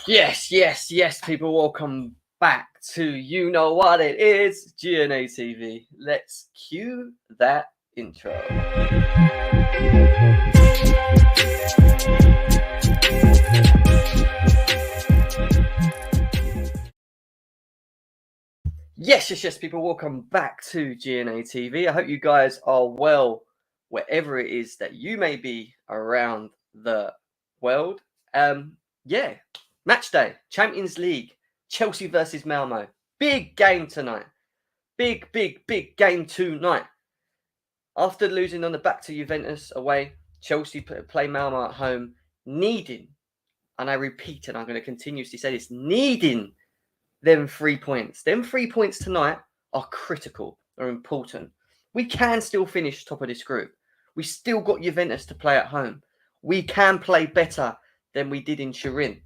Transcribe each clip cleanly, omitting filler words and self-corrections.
Yes, people, welcome back to You Know What It Is, GNA TV. Let's cue that intro. Yes, people, welcome back to GNA TV. I hope you guys are well, wherever it is that you may be around the world. Match day, Champions League, Chelsea versus Malmo. Big game tonight. Big game tonight. After losing on the back to Juventus away, Chelsea play Malmo at home, needing, and I repeat, and I'm going to continuously say this, needing them 3 points. Them 3 points tonight are critical, are important. We can still finish top of this group. We still got Juventus to play at home. We can play better than we did in Turin.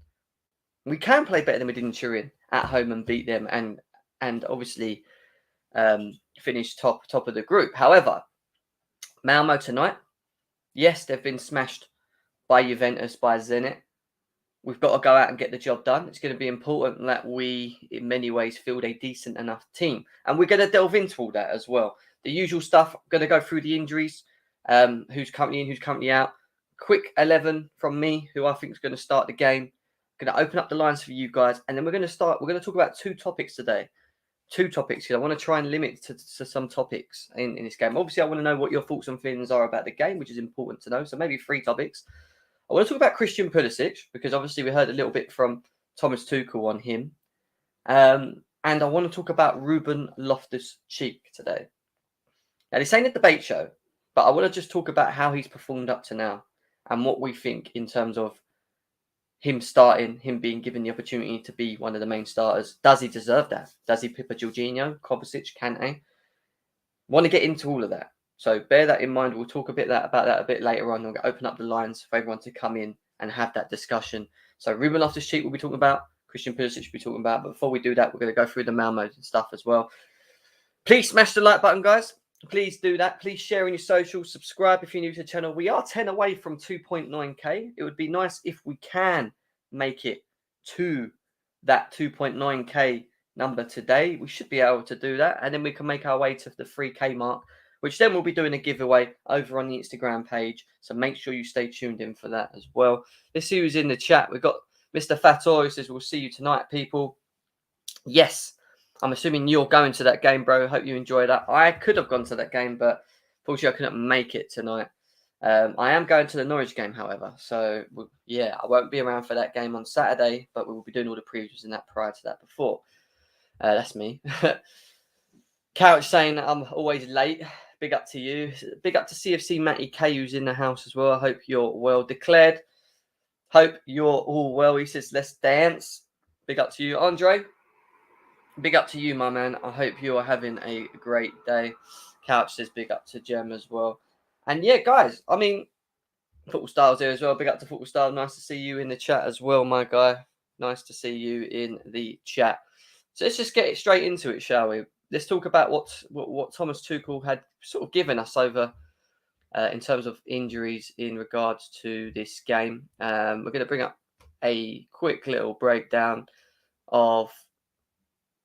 We can play better than we did in Turin at home and beat them and obviously finish top of the group. However, Malmo tonight, yes, they've been smashed by Juventus, by Zenit. We've got to go out and get the job done. It's going to be important that we, in many ways, field a decent enough team. And we're going to delve into all that as well. The usual stuff, going to go through the injuries, who's currently in, who's currently out. Quick 11 from me, who I think is going to start the game. Going to open up the lines for you guys. And then we're going to talk about two topics today. Two topics, because I want to try and limit to some topics in this game. Obviously, I want to know what your thoughts and feelings are about the game, which is important to know. So maybe 3 topics. I want to talk about Christian Pulisic, because obviously we heard a little bit from Thomas Tuchel on him. And I want to talk about Ruben Loftus-Cheek today. Now, this ain't a debate show, but I want to just talk about how he's performed up to now and what we think in terms of him starting, him being given the opportunity to be one of the main starters. Does he deserve that? Does he pip a Jorginho, Kovacic, Kante? Want to get into all of that. So bear that in mind. We'll talk about that a bit later on. We'll open up the lines for everyone to come in and have that discussion. So Ruben Loftus-Cheek we'll be talking about. Christian Pulisic we'll be talking about. But before we do that, we're going to go through the Malmo and stuff as well. Please smash the like button, guys. Please do that. Please share on your socials. Subscribe if you're new to the channel. We are 10 away from 2.9k. It would be nice if we can make it to that 2.9k number today. We should be able to do that. And then we can make our way to the 3k mark, which then we'll be doing a giveaway over on the Instagram page. So make sure you stay tuned in for that as well. Let's see who's in the chat. We've got Mr. Fator who says, we'll see you tonight, people. Yes, I'm assuming you're going to that game, bro. Hope you enjoy that. I could have gone to that game, but fortunately I couldn't make it tonight. I am going to the Norwich game, however. So, yeah, I won't be around for that game on Saturday, but we will be doing all the previews and that prior to that before. That's me. Couch saying I'm always late. Big up to you. Big up to CFC Matty K, who's in the house as well. I hope you're well declared. Hope you're all well. He says, let's dance. Big up to you. Andre, big up to you, my man. I hope you are having a great day. Couch says big up to Jem as well. And yeah, guys, I mean, Football Styles here as well. Big up to Football Style. Nice to see you in the chat as well, my guy. Nice to see you in the chat. So let's just get it straight into it, shall we? Let's talk about what Thomas Tuchel had sort of given us over in terms of injuries in regards to this game. We're going to bring up a quick little breakdown of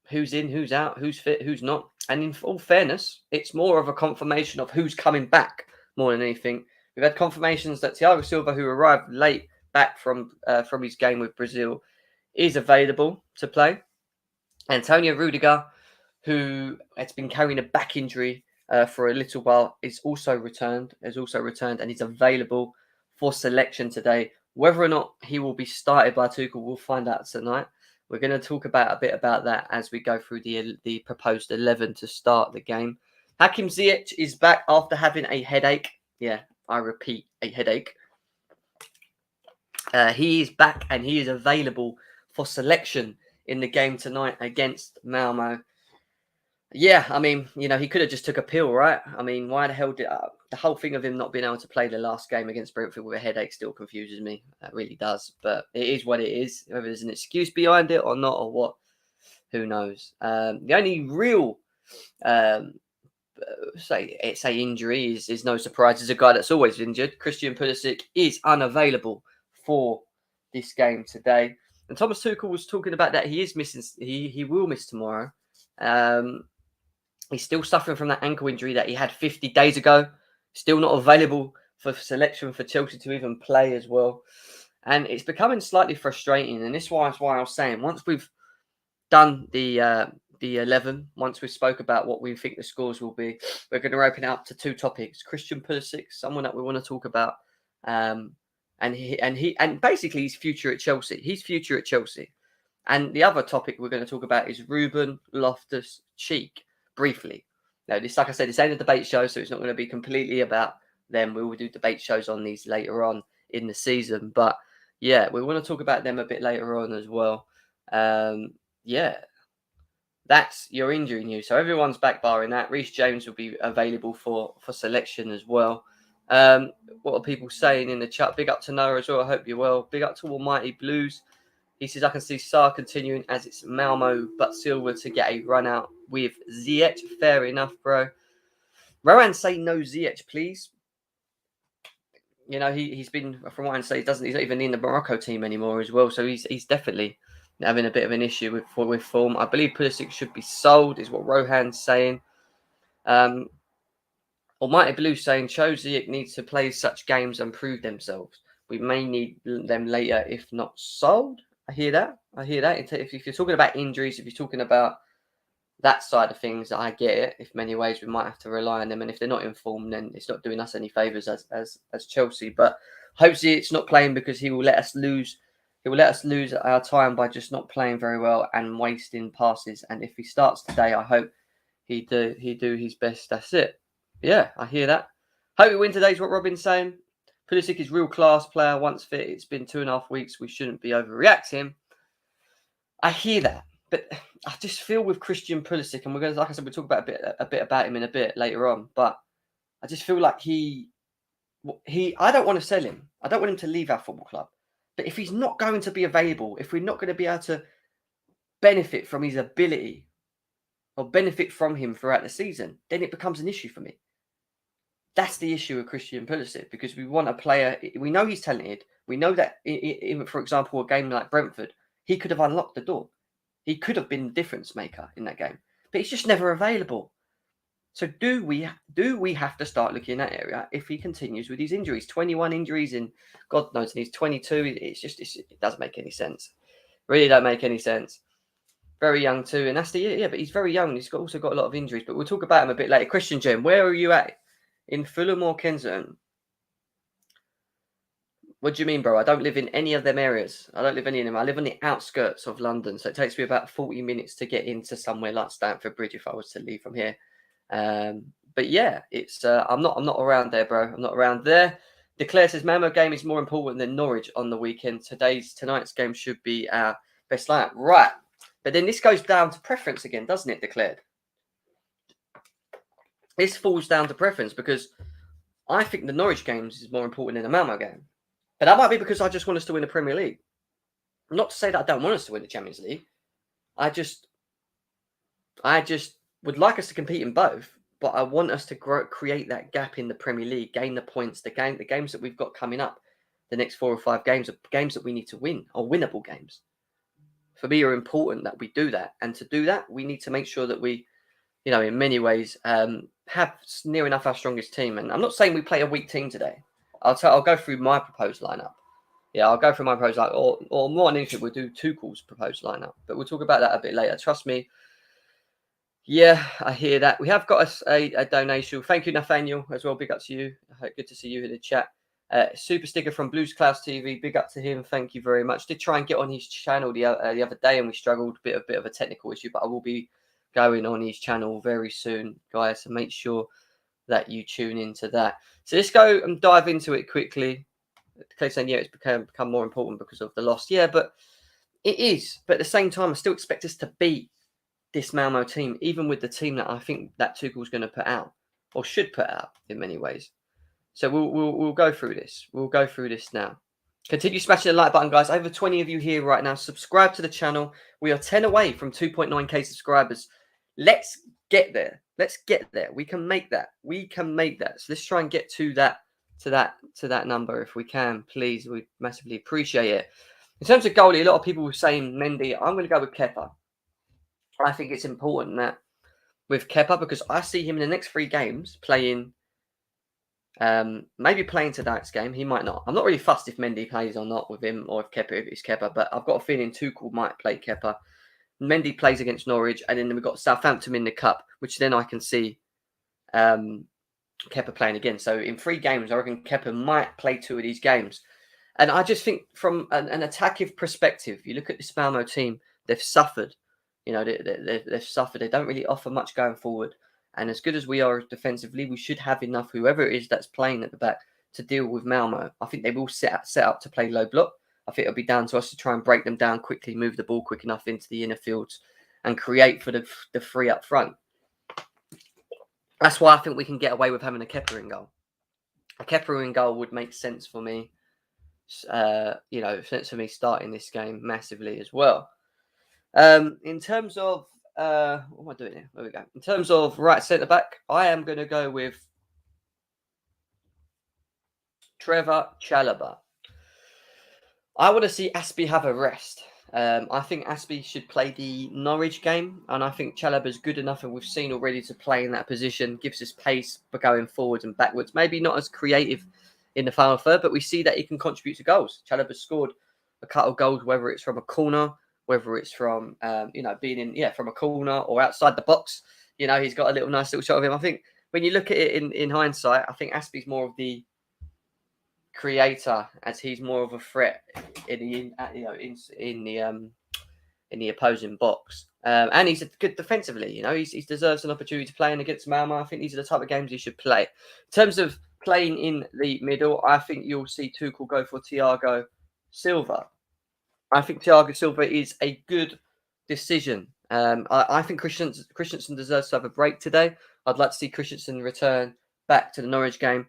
who's in, who's out, who's fit, who's not. And in all fairness, it's more of a confirmation of who's coming back more than anything. We've had confirmations that Thiago Silva, who arrived late back from his game with Brazil, is available to play. Antonio Rudiger, who has been carrying a back injury for a little while, is also returned, and he's available for selection today. Whether or not he will be started by Tuchel, we'll find out tonight. We're going to talk a bit about that as we go through the proposed 11 to start the game. Hakim Ziyech is back after having a headache. Yeah, I repeat, a headache. He is back and he is available for selection in the game tonight against Malmo. Yeah, I mean, you know, he could have just took a pill, right? I mean, why the hell did the whole thing of him not being able to play the last game against Brentford with a headache still confuses me. That really does. But it is what it is. Whether there's an excuse behind it or not, or what, who knows? The only real say injury is no surprise. Is a guy that's always injured. Christian Pulisic is unavailable for this game today. And Thomas Tuchel was talking about that he is missing. He will miss tomorrow. He's still suffering from that ankle injury that he had 50 days ago. Still not available for selection for Chelsea to even play as well. And it's becoming slightly frustrating. And this is why I was saying, once we've done the 11, once we spoke about what we think the scores will be, we're going to open it up to 2 topics. Christian Pulisic, someone that we want to talk about. And basically his future at Chelsea. And the other topic we're going to talk about is Ruben Loftus-Cheek, briefly. Now, this, like I said, this ain't a debate show, so it's not going to be completely about them. We will do debate shows on these later on in the season. But yeah, we want to talk about them a bit later on as well. Yeah, that's your injury news. So everyone's back barring that. Reece James will be available for selection as well. What are people saying in the chat? Big up to Noah as well. I hope you're well. Big up to Almighty Blues. He says, I can see Saul continuing as it's Malmo, but Silva to get a run out with Ziyech. Fair enough, bro. Rowan, say no Ziyech, please. You know, he's been, from what I say, he's not even in the Morocco team anymore as well. So he's definitely having a bit of an issue with form. I believe Pulisic should be sold, is what Rohan's saying. Almighty Blue saying, Ziyech needs to play such games and prove themselves. We may need them later, if not sold. I hear that. If you're talking about injuries, if you're talking about that side of things, I get it. In many ways, we might have to rely on them. And if they're not informed, then it's not doing us any favours as Chelsea. But hopefully it's not playing because he will let us lose. He will let us lose our time by just not playing very well and wasting passes. And if he starts today, I hope he do his best. That's it. Yeah, I hear that. Hope we win today is what Robin's saying. Pulisic is real class player. Once fit, it's been 2.5 weeks. We shouldn't be overreacting. I hear that, but I just feel with Christian Pulisic, and we're going to, like I said, we'll talk about a bit about him in a bit later on. But I just feel like I don't want to sell him. I don't want him to leave our football club. But if he's not going to be available, if we're not going to be able to benefit from his ability or benefit from him throughout the season, then it becomes an issue for me. That's the issue with Christian Pulisic, because we want a player. We know he's talented. We know that, even for example, a game like Brentford, he could have unlocked the door. He could have been the difference maker in that game, but he's just never available. So do we have to start looking in that area if he continues with these injuries? 21 injuries in God knows, and he's 22. It doesn't make any sense. Really don't make any sense. Very young too, and that's but he's very young. He's also got a lot of injuries, but we'll talk about him a bit later. Christian Gem, where are you at? In Fulham or Kensington? What do you mean, bro? I don't live in any of them areas. I don't live in any of them. I live on the outskirts of London, so it takes me about 40 minutes to get into somewhere like Stamford Bridge if I was to leave from here. But yeah, it's I'm not around there, bro. I'm not around there. Declare says Malmo game is more important than Norwich on the weekend. Tonight's game should be our best lineup, right? But then this goes down to preference again, doesn't it? Declared. This falls down to preference because I think the Norwich games is more important than the Malmo game. But that might be because I just want us to win the Premier League. Not to say that I don't want us to win the Champions League. I just would like us to compete in both, but I want us to create that gap in the Premier League, gain the points, the games that we've got coming up, the next 4 or 5 games are games that we need to win, are winnable games. For me, are important that we do that. And to do that, we need to make sure that we, in many ways, have near enough our strongest team. And I'm not saying we play a weak team today. I'll go through my proposed lineup. Yeah, I'll go through my proposed lineup, or more than anything, we'll do Tuchel's proposed lineup. But we'll talk about that a bit later. Trust me. Yeah, I hear that. We have got a donation. Thank you, Nathaniel, as well. Big up to you. Good to see you in the chat. Super sticker from Blues Clouds TV. Big up to him. Thank you very much. Did try and get on his channel the other day, and we struggled. A bit of a technical issue, but I will be going on his channel very soon, guys. So make sure that you tune into that. So let's go and dive into it quickly. Clay saying, yeah, it's become more important because of the loss. Yeah, but it is. But at the same time, I still expect us to beat this Malmo team, even with the team that I think that Tuchel's going to put out, or should put out in many ways. So we'll go through this. We'll go through this now. Continue smashing the like button, guys. Over 20 of you here right now. Subscribe to the channel. We are 10 away from 2.9k subscribers. Let's get there. Let's get there. We can make that. We can make that. So let's try and get to that number if we can, please. We massively appreciate it. In terms of goalie, a lot of people were saying Mendy. I'm going to go with Kepa. I think it's important that with Kepa, because I see him in the next 3 games playing, maybe playing tonight's game. He might not. I'm not really fussed if Mendy plays or not with him, or if it's Kepa, but I've got a feeling Tuchel might play Kepa. Mendy plays against Norwich, and then we've got Southampton in the cup, which then I can see Kepa playing again. So in 3 games, I reckon Kepa might play 2 of these games. And I just think from an attacking perspective, you look at this Malmo team, they've suffered. You know, they've suffered. They don't really offer much going forward. And as good as we are defensively, we should have enough, whoever it is that's playing at the back, to deal with Malmo. I think they will set up to play low block. I think it'll be down to us to try and break them down quickly, move the ball quick enough into the inner fields, and create for the 3 up front. That's why I think we can get away with having a Kepa in goal. A Kepa in goal would make sense for me. Sense for me starting this game massively as well. In terms of what am I doing here? There we go. In terms of right centre back, I am going to go with Trevor Chalobah. I want to see Aspie have a rest. I think Aspie should play the Norwich game, and I think Chalobah is good enough, and we've seen already, to play in that position. Gives us pace for going forwards and backwards. Maybe not as creative in the final third, but we see that he can contribute to goals. Chalobah scored a couple of goals, whether it's from a corner, whether it's from being in from a corner or outside the box. You know, he's got a nice little shot of him. I think when you look at it in hindsight, I think Aspie's more of the creator, as he's more of a threat in the opposing box, and he's good defensively. You know, he deserves an opportunity to play in against Malmo. I think these are the type of games he should play. In terms of playing in the middle, I think you'll see Tuchel go for Thiago Silva. I think Thiago Silva is a good decision. I think Christensen deserves to have a break today. I'd like to see Christensen return back to the Norwich game.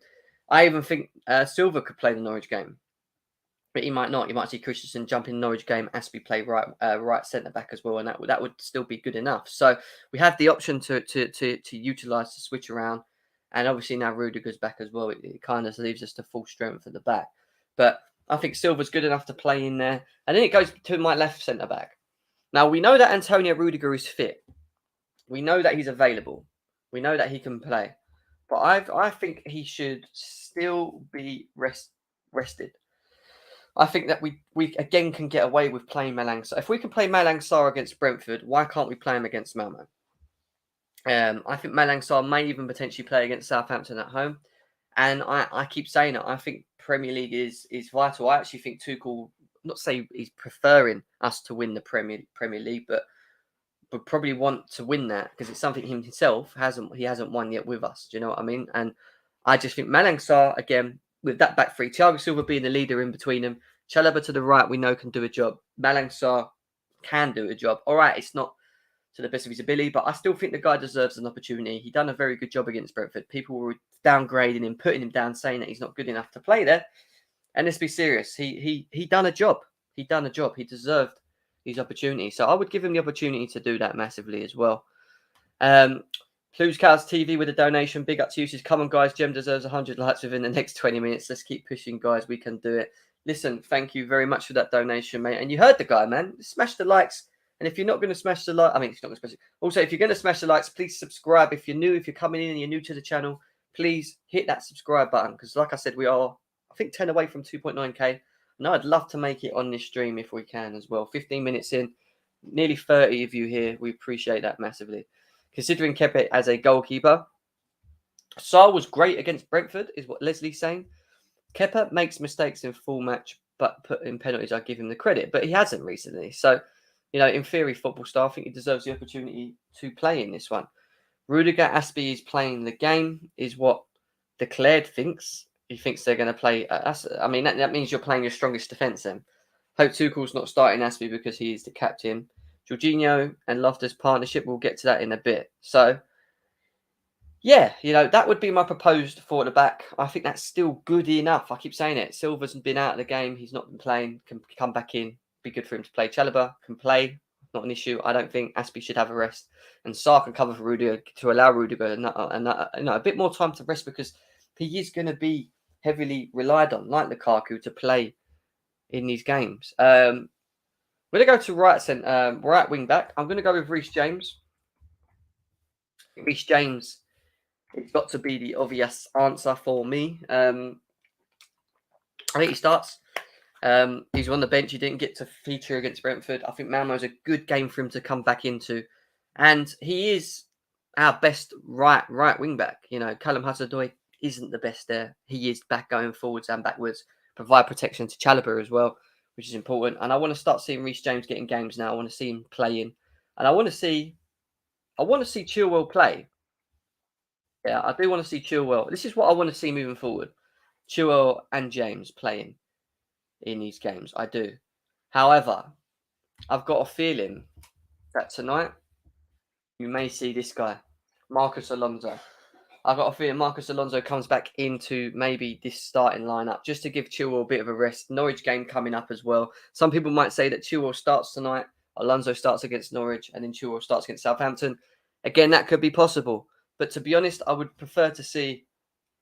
I even think Silva could play the Norwich game, but he might not. You might see Christensen jump in the Norwich game, Aspie play right centre back as well, and that would still be good enough. So we have the option to utilise, to switch around, and obviously now Rudiger's back as well. It kind of leaves us to full strength at the back, but I think Silva's good enough to play in there, and then it goes to my left centre back. Now we know that Antonio Rudiger is fit. We know that he's available. We know that he can play. But I think he should still be rested. I think that we again can get away with playing Malang Sarr. If we can play Malang Sarr against Brentford, why can't we play him against Malmo? I think Malang Sarr may even potentially play against Southampton at home. And I keep saying it. I think Premier League is vital. I actually think Tuchel, not say he's preferring us to win the Premier League, but probably want to win that, because it's something himself hasn't won yet with us. Do you know what I mean? And I just think Malang Sarr, again, with that back three, Thiago Silva being the leader in between them, Chalobah to the right, we know can do a job. Malang Sarr can do a job. All right, it's not to the best of his ability, but I still think the guy deserves an opportunity. He done a very good job against Brentford. People were downgrading him, putting him down, saying that he's not good enough to play there. And let's be serious. He done a job. He done a job. He deserved his opportunity. So I would give him the opportunity to do that massively as well. Blues Cows TV with a donation. Big up to you. Says, come on, guys. Jem deserves 100 likes within the next 20 minutes. Let's keep pushing, guys. We can do it. Listen, thank you very much for that donation, mate. And you heard the guy, man. Smash the likes. And if you're not going to smash the like, if you're not going to smash it. Also, if you're going to smash the likes, please subscribe. If you're new, if you're coming in and you're new to the channel, please hit that subscribe button. Because like I said, we are, I think, 10 away from 2.9k. And I'd love to make it on this stream if we can as well. 15 minutes in, nearly 30 of you here. We appreciate that massively. Considering Kepa as a goalkeeper, Saul was great against Brentford, is what Leslie's saying. Kepa makes mistakes in full match, but put in penalties, I give him the credit. But he hasn't recently. So, you know, in theory, football star, I think he deserves the opportunity to play in this one. Rudiger Aspie is playing the game, is what Declared thinks. He thinks they're going to play. I mean, that means you're playing your strongest defence then. Hope Tuchel's not starting Aspie because he is the captain. Jorginho and Loftus partnership, we'll get to that in a bit. So, yeah, you know, that would be my proposed for the back. I think that's still good enough. I keep saying it. Silva's been out of the game. He's not been playing. Can come back in. Be good for him to play. Chalobah can play. Not an issue. I don't think Aspie should have a rest. And Saul can cover for Rudiger to allow Rudiger a bit more time to rest, because he is going to be heavily relied on, like Lukaku, to play in these games. We're going to go to right wing back. I'm going to go with Reece James. Reece James, it's got to be the obvious answer for me. I think he starts. He's on the bench. He didn't get to feature against Brentford. I think Malmo's a good game for him to come back into, and he is our best right wing back. You know, Callum Hudson-Odoi isn't the best there. He is back going forwards and backwards, provide protection to Chalobah as well, which is important. And I want to start seeing Reece James getting games now. I want to see him playing, and I want to see Chilwell play. Yeah, I do want to see Chilwell. This is what I want to see moving forward. Chilwell and James playing in these games. I do. However, I've got a feeling that tonight you may see this guy, Marcus Alonso. I've got a feeling Marcus Alonso comes back into maybe this starting lineup just to give Chilwell a bit of a rest. Norwich game coming up as well. Some people might say that Chilwell starts tonight, Alonso starts against Norwich, and then Chilwell starts against Southampton. Again, that could be possible. But to be honest, I would prefer to see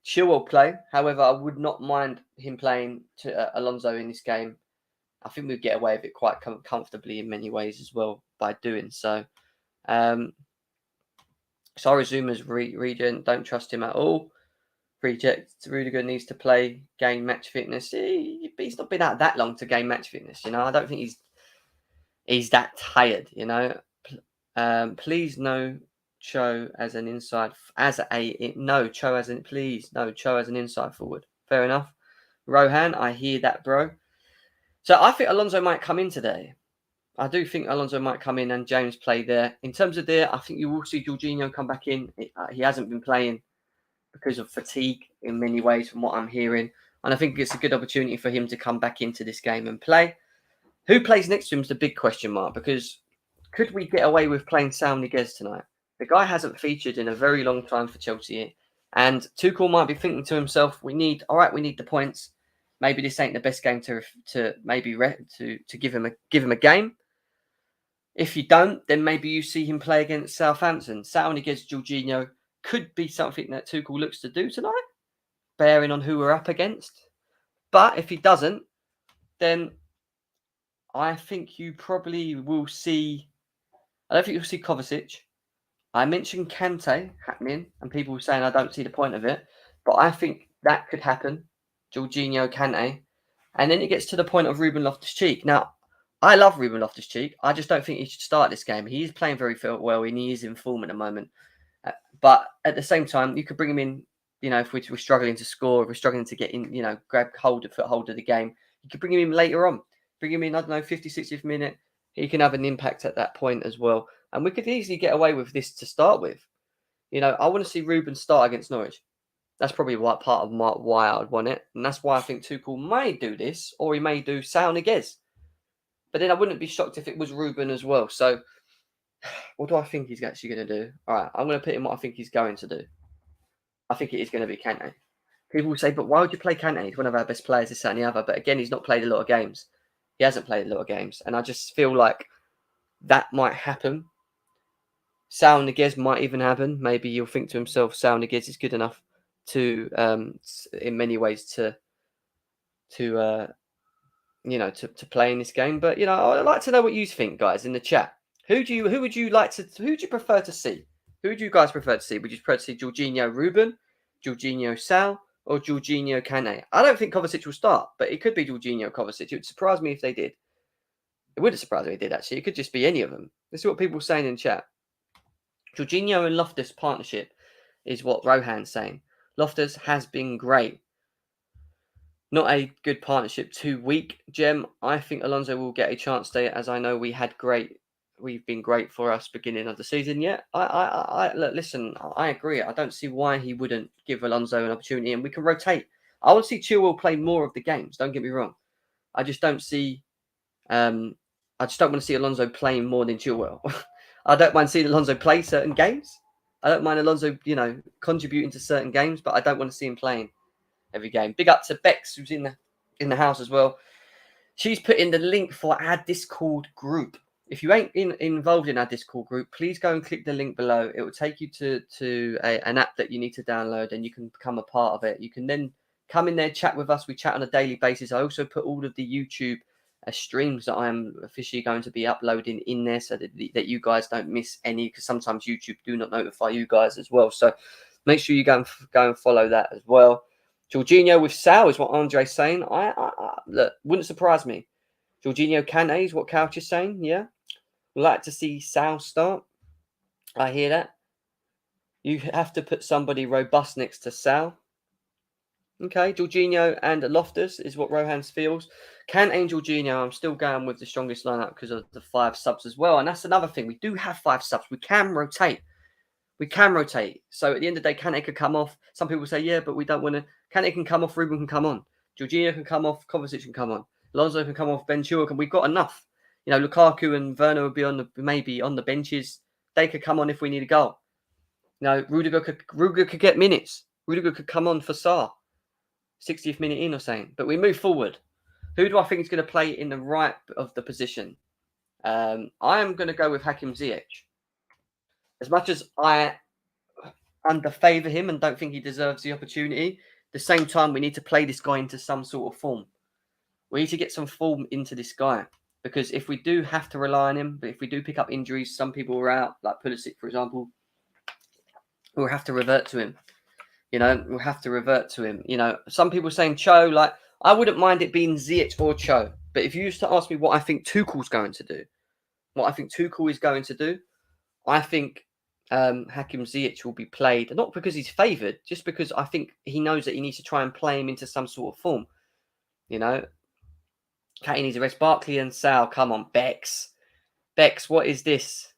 Chilwell play. However, I would not mind him playing to Alonso in this game. I think we'd get away with it quite comfortably in many ways as well by doing so. Sorry, Zuma's regent. Don't trust him at all. Reject. Rudiger needs to play, gain match fitness. He's not been out that long to gain match fitness. You know, I don't think he's that tired. You know, please no Cho as an inside Cho as an inside forward. Fair enough. Rohan, I hear that, bro. So I think Alonso might come in today. I do think Alonso might come in and James play there. In terms of there, I think you will see Jorginho come back in. He hasn't been playing because of fatigue in many ways from what I'm hearing. And I think it's a good opportunity for him to come back into this game and play. Who plays next to him is the big question mark, because could we get away with playing Saul Niguez tonight? The guy hasn't featured in a very long time for Chelsea. And Tuchel might be thinking to himself, we need the points. Maybe this ain't the best game to give him a game. If you don't, then maybe you see him play against Southampton. Saul Niguez, Jorginho could be something that Tuchel looks to do tonight, bearing on who we're up against. But if he doesn't, then I think you probably will see. I don't think you'll see Kovacic. I mentioned Kante happening, and people were saying I don't see the point of it, but I think that could happen. Jorginho, Kante, and then it gets to the point of Ruben Loftus-Cheek. Now, I love Ruben Loftus-Cheek. I just don't think he should start this game. He is playing very well, and he is in form at the moment. But at the same time, you could bring him in. You know, if we're struggling to score, if we're struggling to get in, you know, grab hold of the game, you could bring him in later on. Bring him in, I don't know, 50, 60th minute. He can have an impact at that point as well. And we could easily get away with this to start with. You know, I want to see Ruben start against Norwich. That's probably part of why I'd want it. And that's why I think Tuchel may do this, or he may do Saul Niguez. But then I wouldn't be shocked if it was Ruben as well. So what do I think he's actually going to do? All right, I'm going to put in what I think he's going to do. I think it is going to be Kante. People will say, but why would you play Kante? He's one of our best players, this, that, and the other. But again, he's not played a lot of games. He hasn't played a lot of games. And I just feel like that might happen. Saul Niguez might even happen. Maybe he'll think to himself, Saul Niguez is good enough to, in many ways, to play in this game. But you know, I'd like to know what you think, guys, in the chat. Who would you prefer to see? Who would you guys prefer to see? Would you prefer to see Jorginho Ruben, Jorginho Saul, or Jorginho Kante? I don't think Kovacic will start, but it could be Jorginho Kovacic. It would surprise me if they did. It wouldn't surprise me if they did, actually. It could just be any of them. This is what people are saying in chat. Jorginho and Loftus partnership is what Rohan's saying. Loftus has been great. Not a good partnership, too weak. Gem, I think Alonso will get a chance there, as I know we've been great for us beginning of the season. Yeah, listen, I agree. I don't see why he wouldn't give Alonso an opportunity, and we can rotate. I want to see Chilwell play more of the games. Don't get me wrong. I just don't see. I just don't want to see Alonso playing more than Chilwell. I don't mind seeing Alonso play certain games. I don't mind Alonso, contributing to certain games, but I don't want to see him playing every game. Big up to Bex, who's in the house as well. She's put in the link for our Discord group. If you ain't involved in our Discord group, please go and click the link below. It will take you to an app that you need to download, and you can become a part of it. You can then Come in there, chat with us. We chat on a daily basis. I also put all of the YouTube streams that I'm officially going to be uploading in there so that you guys don't miss any, because sometimes YouTube do not notify you guys as well. So make sure you go and follow that as well. Jorginho with Saul is what Andre's saying. Look, wouldn't surprise me. Jorginho Kante is what Couch is saying. Yeah, would like to see Saul start. I hear that. You have to put somebody robust next to Saul. Okay, Jorginho and Loftus is what Rohan feels. Kante and Jorginho, I'm still going with the strongest lineup because of the 5 subs as well. And that's another thing. We do have 5 subs. We can rotate. So at the end of the day, Kante could come off. Some people say, yeah, but we don't want to. Kante can come off. Ruben can come on. Jorginho can come off. Kovacic can come on. Alonso can come off. Ben Chilwell. We've got enough. You know, Lukaku and Werner would be maybe on the benches. They could come on if we need a goal. You know, Rudiger could get minutes. Rudiger could come on for Saul. 60th minute in or something. But we move forward. Who do I think is going to play in the right of the position? I am going to go with Hakim Ziyech. As much as I underfavour him and don't think he deserves the opportunity, at the same time, we need to play this guy into some sort of form. We need to get some form into this guy. Because if we do have to rely on him, but if we do pick up injuries, some people are out, like Pulisic, for example, we'll have to revert to him. You know, we'll have to revert to him. You know, some people saying Cho, like, I wouldn't mind it being Ziyech or Cho. But if you used to ask me what I think Tuchel's going to do, I think Hakim Ziyech will be played, not because he's favoured, just because I think he knows that he needs to try and play him into some sort of form. You know, Katie needs a rest. Barkley and Saul, come on, Bex, what is this?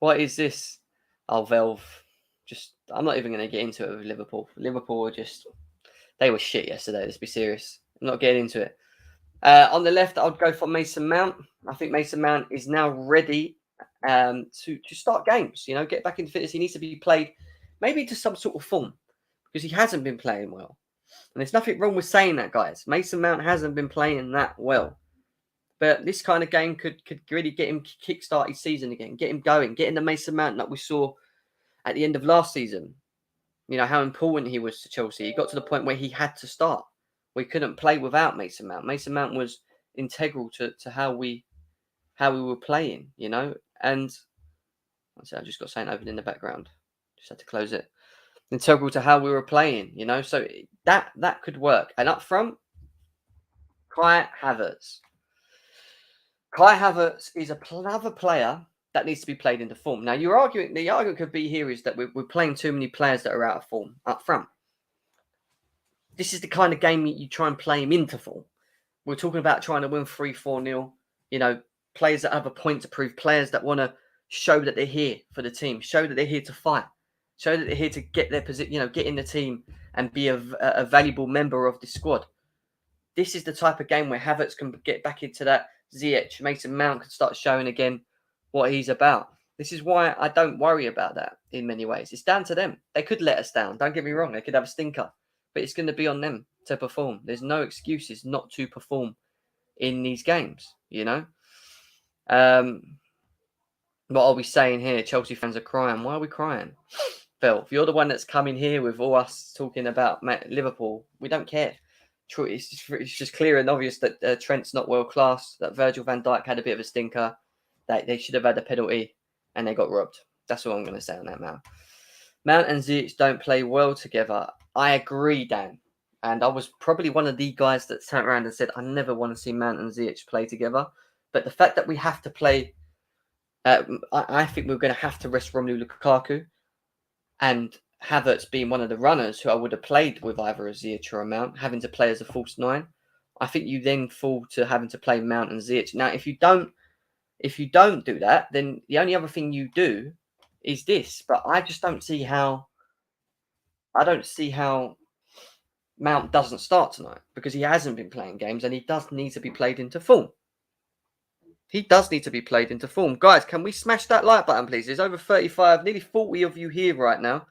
Oh, Velve. I'm not even going to get into it with Liverpool. Liverpool they were shit yesterday. Let's be serious. I'm not getting into it. On the left, I'd go for Mason Mount. I think Mason Mount is now ready to start games. You know, get back into fitness. He needs to be played maybe to some sort of form because he hasn't been playing well. And there's nothing wrong with saying that, guys. Mason Mount hasn't been playing that well. But this kind of game could really get him kickstart his season again, get him going, get in the Mason Mount that we saw at the end of last season. You know, how important he was to Chelsea. He got to the point where he had to start. We couldn't play without Mason Mount. Mason Mount was integral to how we were playing, you know. And I just got something open in the background. Just had to close it. Integral to how we were playing, you know. So that could work. And up front, Kai Havertz. Kai Havertz is another player that needs to be played into form. Now, the argument could be here is that we're playing too many players that are out of form up front. This is the kind of game you try and play him into form. We're talking about trying to win 3-4-0. You know, players that have a point to prove, players that want to show that they're here for the team, show that they're here to fight, show that they're here to get their position, you know, get in the team and be a valuable member of the squad. This is the type of game where Havertz can get back into that. Ziyech, Mason Mount can start showing again what he's about. This is why I don't worry about that in many ways. It's down to them. They could let us down. Don't get me wrong. They could have a stinker. But it's going to be on them to perform. There's no excuses not to perform in these games, you know. What are we saying here? Chelsea fans are crying. Why are we crying? Phil, if you're the one that's coming here with all us talking about Liverpool, we don't care. It's just clear and obvious that Trent's not world class, that Virgil van Dijk had a bit of a stinker, that they should have had a penalty and they got robbed. That's all I'm going to say on that, man. Mount and Ziyech don't play well together. I agree, Dan. And I was probably one of the guys that turned around and said, I never want to see Mount and Ziyech play together. But the fact that we have to play, I think we're going to have to rest Romelu Lukaku. And Havertz being one of the runners who I would have played with either a Ziyech or a Mount, having to play as a false 9. I think you then fall to having to play Mount and Ziyech. Now, if you don't do that, then the only other thing you do is this. But I just don't see how. I don't see how Mount doesn't start tonight because he hasn't been playing games and he does need to be played into form. Guys, can we smash that like button, please? There's over 35, nearly 40 of you here right now.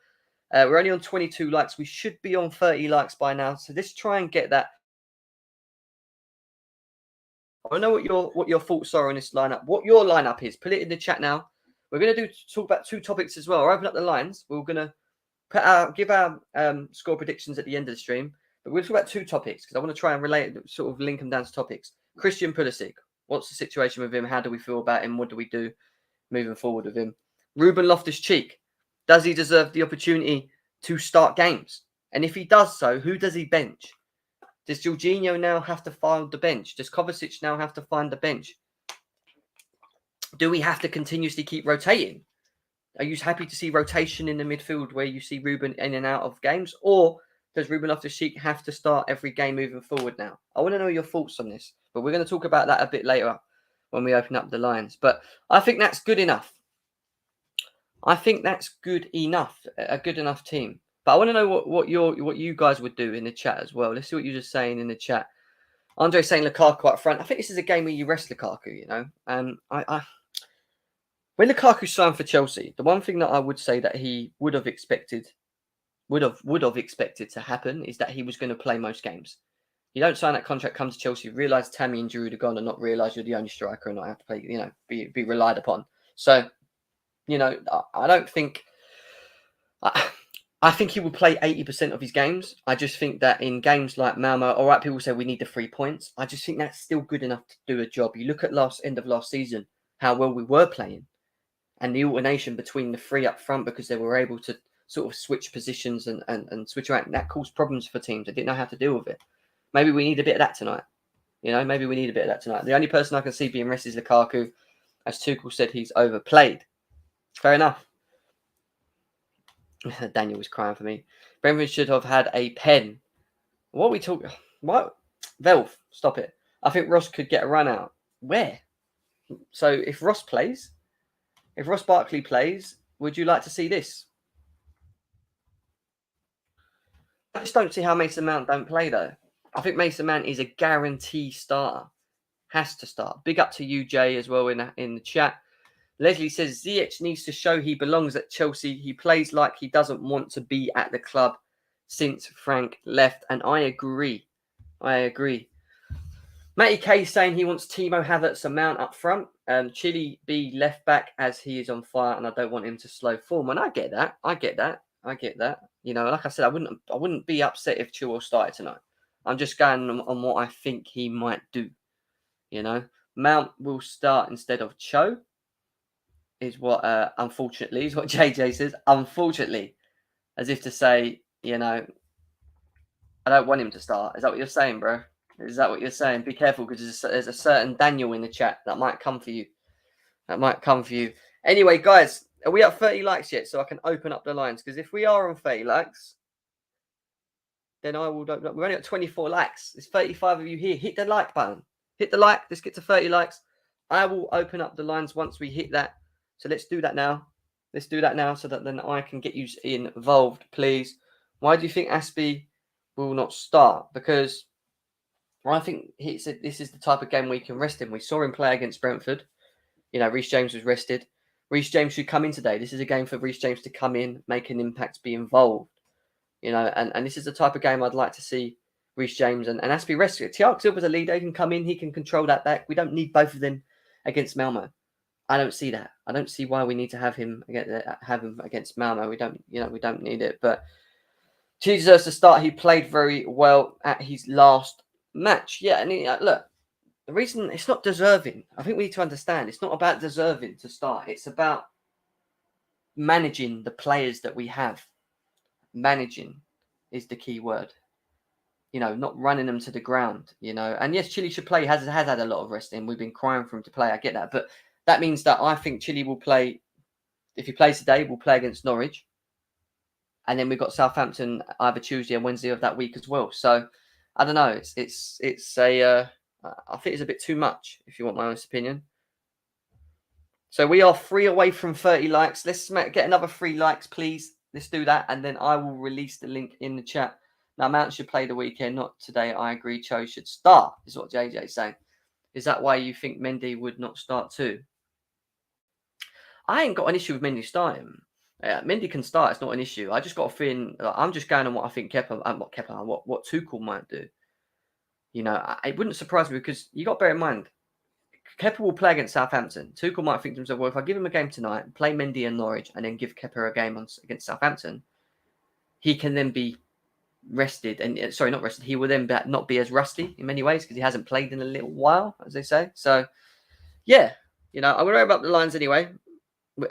We're only on 22 likes. We should be on 30 likes by now. So let's try and get that. I don't know what your thoughts are on this lineup. What your lineup is. Put it in the chat now. We're going to talk about 2 topics as well. I'll open up the lines. We're going to give our score predictions at the end of the stream. But we'll talk about two topics because I want to try and relate, sort of link them down to topics. Christian Pulisic, what's the situation with him? How do we feel about him? What do we do moving forward with him? Ruben Loftus-Cheek, does he deserve the opportunity to start games? And if he does so, who does he bench? Does Jorginho now have to find the bench? Does Kovacic now have to find the bench? Do we have to continuously keep rotating? Are you happy to see rotation in the midfield where you see Ruben in and out of games? Or does Ruben Loftus-Cheek have to start every game moving forward now? I want to know your thoughts on this, but we're going to talk about that a bit later when we open up the lines. But I think that's good enough. I think that's good enough, a good enough team. But I want to know what you guys would do in the chat as well. Let's see what you're just saying in the chat. Andre saying Lukaku up front. I think this is a game where you rest Lukaku, you know. When Lukaku signed for Chelsea, the one thing that I would say that he would have expected to happen is that he was going to play most games. You don't sign that contract, come to Chelsea, realise Tammy and Giroud are gone, and not realise you're the only striker and not have to play, you know, be relied upon. So, you know, I don't think. I think he will play 80% of his games. I just think that in games like Malmo, all right, people say we need the 3 points. I just think that's still good enough to do a job. You look at end of last season, how well we were playing, and the alternation between the three up front because they were able to sort of switch positions and switch around. And that caused problems for teams. They didn't know how to deal with it. Maybe we need a bit of that tonight. You know, maybe we need a bit of that tonight. The only person I can see being rested is Lukaku. As Tuchel said, he's overplayed. Fair enough. Daniel was crying for me. Brentford should have had a pen. What are we talking? What? Velv, stop it. I think Ross could get a run out. Where? So if Ross Barkley plays, would you like to see this? I just don't see how Mason Mount don't play though. I think Mason Mount is a guarantee starter. Has to start. Big up to you, Jay, as well in the chat. Leslie says Ziyech needs to show he belongs at Chelsea. He plays like he doesn't want to be at the club since Frank left. And I agree. Matty K saying he wants Timo Havertz and Mount up front. Chile be left back as he is on fire and I don't want him to slow form. And I get that. You know, like I said, I wouldn't be upset if Chilwell started tonight. I'm just going on what I think he might do. You know, Mount will start instead of Cho. Is what, unfortunately, is what JJ says. Unfortunately, as if to say, you know, I don't want him to start. Is that what you're saying, bro? Is that what you're saying? Be careful because there's a certain Daniel in the chat that might come for you. Anyway, guys, are we at 30 likes yet? So I can open up the lines. Because if we are on 30 likes, then I will. We're only at 24 likes. There's 35 of you here. Hit the like button. Hit the like. Let's get to 30 likes. I will open up the lines once we hit that. So let's do that now. So that then I can get you involved, please. Why do you think Aspie will not start? Because I think he said this is the type of game where you can rest him. We saw him play against Brentford. You know, Reece James was rested. Reece James should come in today. This is a game for Reece James to come in, make an impact, be involved. You know, and this is the type of game I'd like to see Reece James and Aspie rested. Thiago Silva's a leader. He can come in. He can control that back. We don't need both of them against Malmo. I don't see that. I don't see why we need to have him against Malmo. We don't need it. But he deserves to start. He played very well at his last match. Yeah, and look, the reason it's not deserving. I think we need to understand. It's not about deserving to start. It's about managing the players that we have. Managing is the key word. You know, not running them to the ground. You know, and yes, Chile should play. Has had a lot of rest in. We've been crying for him to play. I get that, but that means that I think Chile will play. If he plays today, we'll play against Norwich, and then we've got Southampton either Tuesday and Wednesday of that week as well. So I don't know. It's I think it's a bit too much, if you want my honest opinion. So we are 3 away from 30 likes. Let's get another 3 likes, please. Let's do that, and then I will release the link in the chat. Now, Mount should play the weekend, not today. I agree. Cho should start, is what JJ is saying. Is that why you think Mendy would not start too? I ain't got an issue with Mendy starting. Mendy can start. It's not an issue. I just got a feeling. I'm just going on what I think what Tuchel might do. You know, it wouldn't surprise me because you got to bear in mind, Kepa will play against Southampton. Tuchel might think to himself, well, if I give him a game tonight, play Mendy and Norwich, and then give Kepa a game against Southampton, he can then be rested, and sorry, not rested. He will then not be as rusty in many ways because he hasn't played in a little while, as they say. So, yeah, I'm going to open up the lines anyway.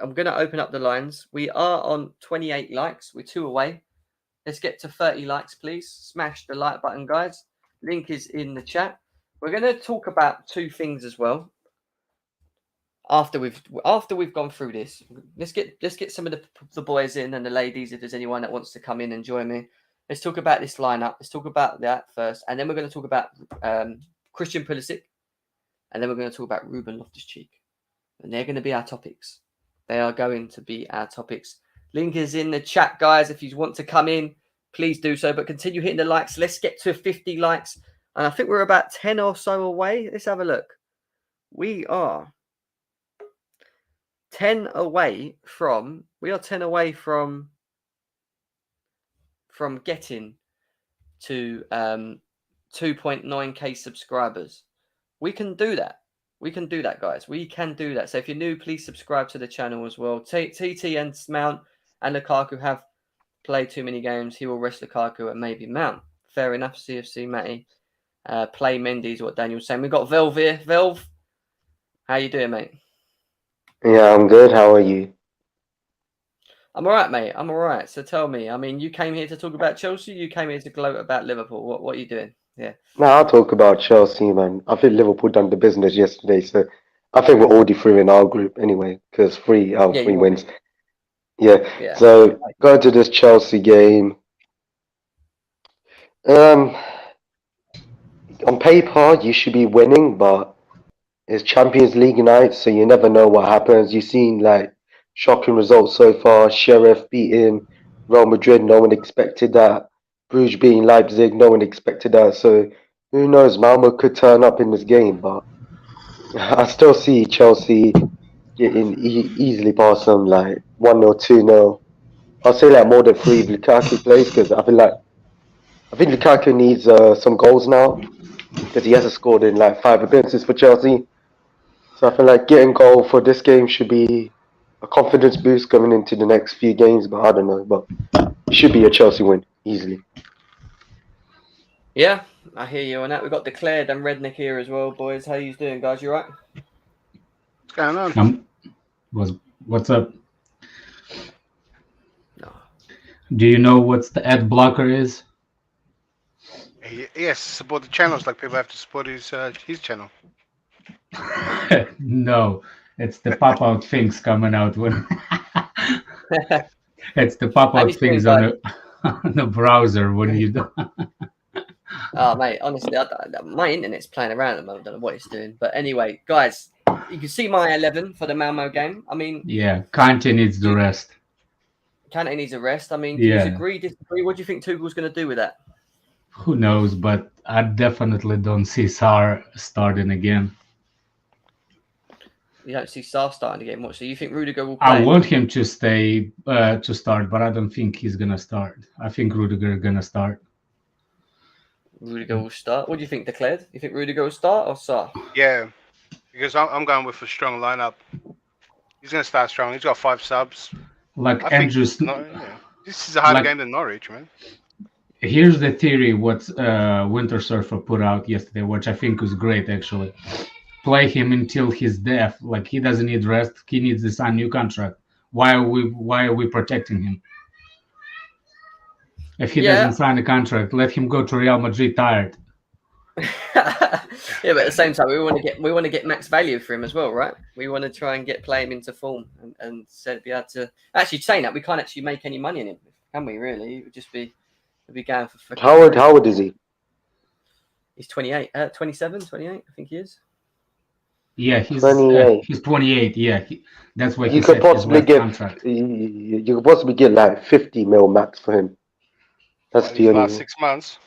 I'm going to open up the lines. We are on 28 likes. We're 2 away. Let's get to 30 likes, please. Smash the like button, guys. Link is in the chat. We're going to talk about 2 things as well. After we've gone through this, let's get some of the boys in and the ladies, if there's anyone that wants to come in and join me. Let's talk about this lineup. Let's talk about that first, and then we're going to talk about Christian Pulisic, and then we're going to talk about Ruben Loftus-Cheek, and they're going to be our topics. They are going to be our topics. Link is in the chat, guys. If you want to come in, please do so. But continue hitting the likes. Let's get to 50 likes, and I think we're about 10 or so away. Let's have a look. We are 10 away from getting to 2.9k subscribers. We can do that. Guys. We can do that. So if you're new, please subscribe to the channel as well. TT and Mount and Lukaku have played too many games. He will rest Lukaku and maybe Mount. Fair enough, CFC Matty. Play Mendy is what Daniel's saying. We've got Velv here. Velv, how you doing, mate? Yeah, I'm good. How are you? I'm all right, mate. I'm all right. So tell me, I mean, you came here to talk about Chelsea. You came here to gloat about Liverpool. What are you doing? Yeah. No, I'll talk about Chelsea, man. I think Liverpool done the business yesterday, so I think we're already through in our group anyway, because 3 out of 3 wins. Yeah. So go to this Chelsea game. On paper, you should be winning, but it's Champions League night, so you never know what happens. You've seen like shocking results so far. Sheriff beating Real Madrid, no one expected that. Bruges beating Leipzig, no one expected that. So who knows? Malmo could turn up in this game, but I still see Chelsea getting easily past them, like 1-0, 2-0. I'll say like more than 3 if Lukaku plays, because I think Lukaku needs some goals now, because he hasn't scored in like 5 appearances for Chelsea. So I feel like getting goal for this game should be a confidence boost going into the next few games, but I don't know. But it should be a Chelsea win easily. Yeah, I hear you on that. We've got Declared and Redneck here as well, boys. How you doing, guys? You all right? What's going on? What's up? No. Do you know what the ad blocker is? Yes, support the channels like people have to support his channel. No, it's the pop-out things coming out when it's the pop-out things on the browser when you do. Oh, mate, honestly, my internet's playing around at the moment. I don't know what it's doing. But anyway, guys, you can see my 11 for the Malmo game. I mean... Yeah, Kante needs the rest. Kante needs a rest. I mean, do you agree, disagree? What do you think Tuchel's going to do with that? Who knows, but I definitely don't see Saul starting again. You don't see Saul starting again. What? So you think Rudiger will play? I want him to stay to start, but I don't think he's going to start. I think Rudiger is going to start. Rudiger will start. What do you think, Declared? You think Rudiger will start or Saul? Yeah, because I'm going with a strong lineup. He's going to start strong. He's got 5 subs. Like Andrews. This is a harder game than Norwich, man. Here's the theory what Winter Surfer put out yesterday, which I think was great actually. Play him until his death. Like he doesn't need rest. He needs to sign new contract. Why are we protecting him? If he doesn't sign a contract, let him go to Real Madrid tired. Yeah, but at the same time, we want to get max value for him as well, right? We want to try and play him into form and be able to actually saying that we can't actually make any money in him, can we? Really, it would just be going for. How old is he? He's 28, 27, 28, I think he is. Yeah, he's 28. He's 28. Yeah, that's why you could possibly get. You could possibly get like 50 mil max for him. That's the only. Last 6 months.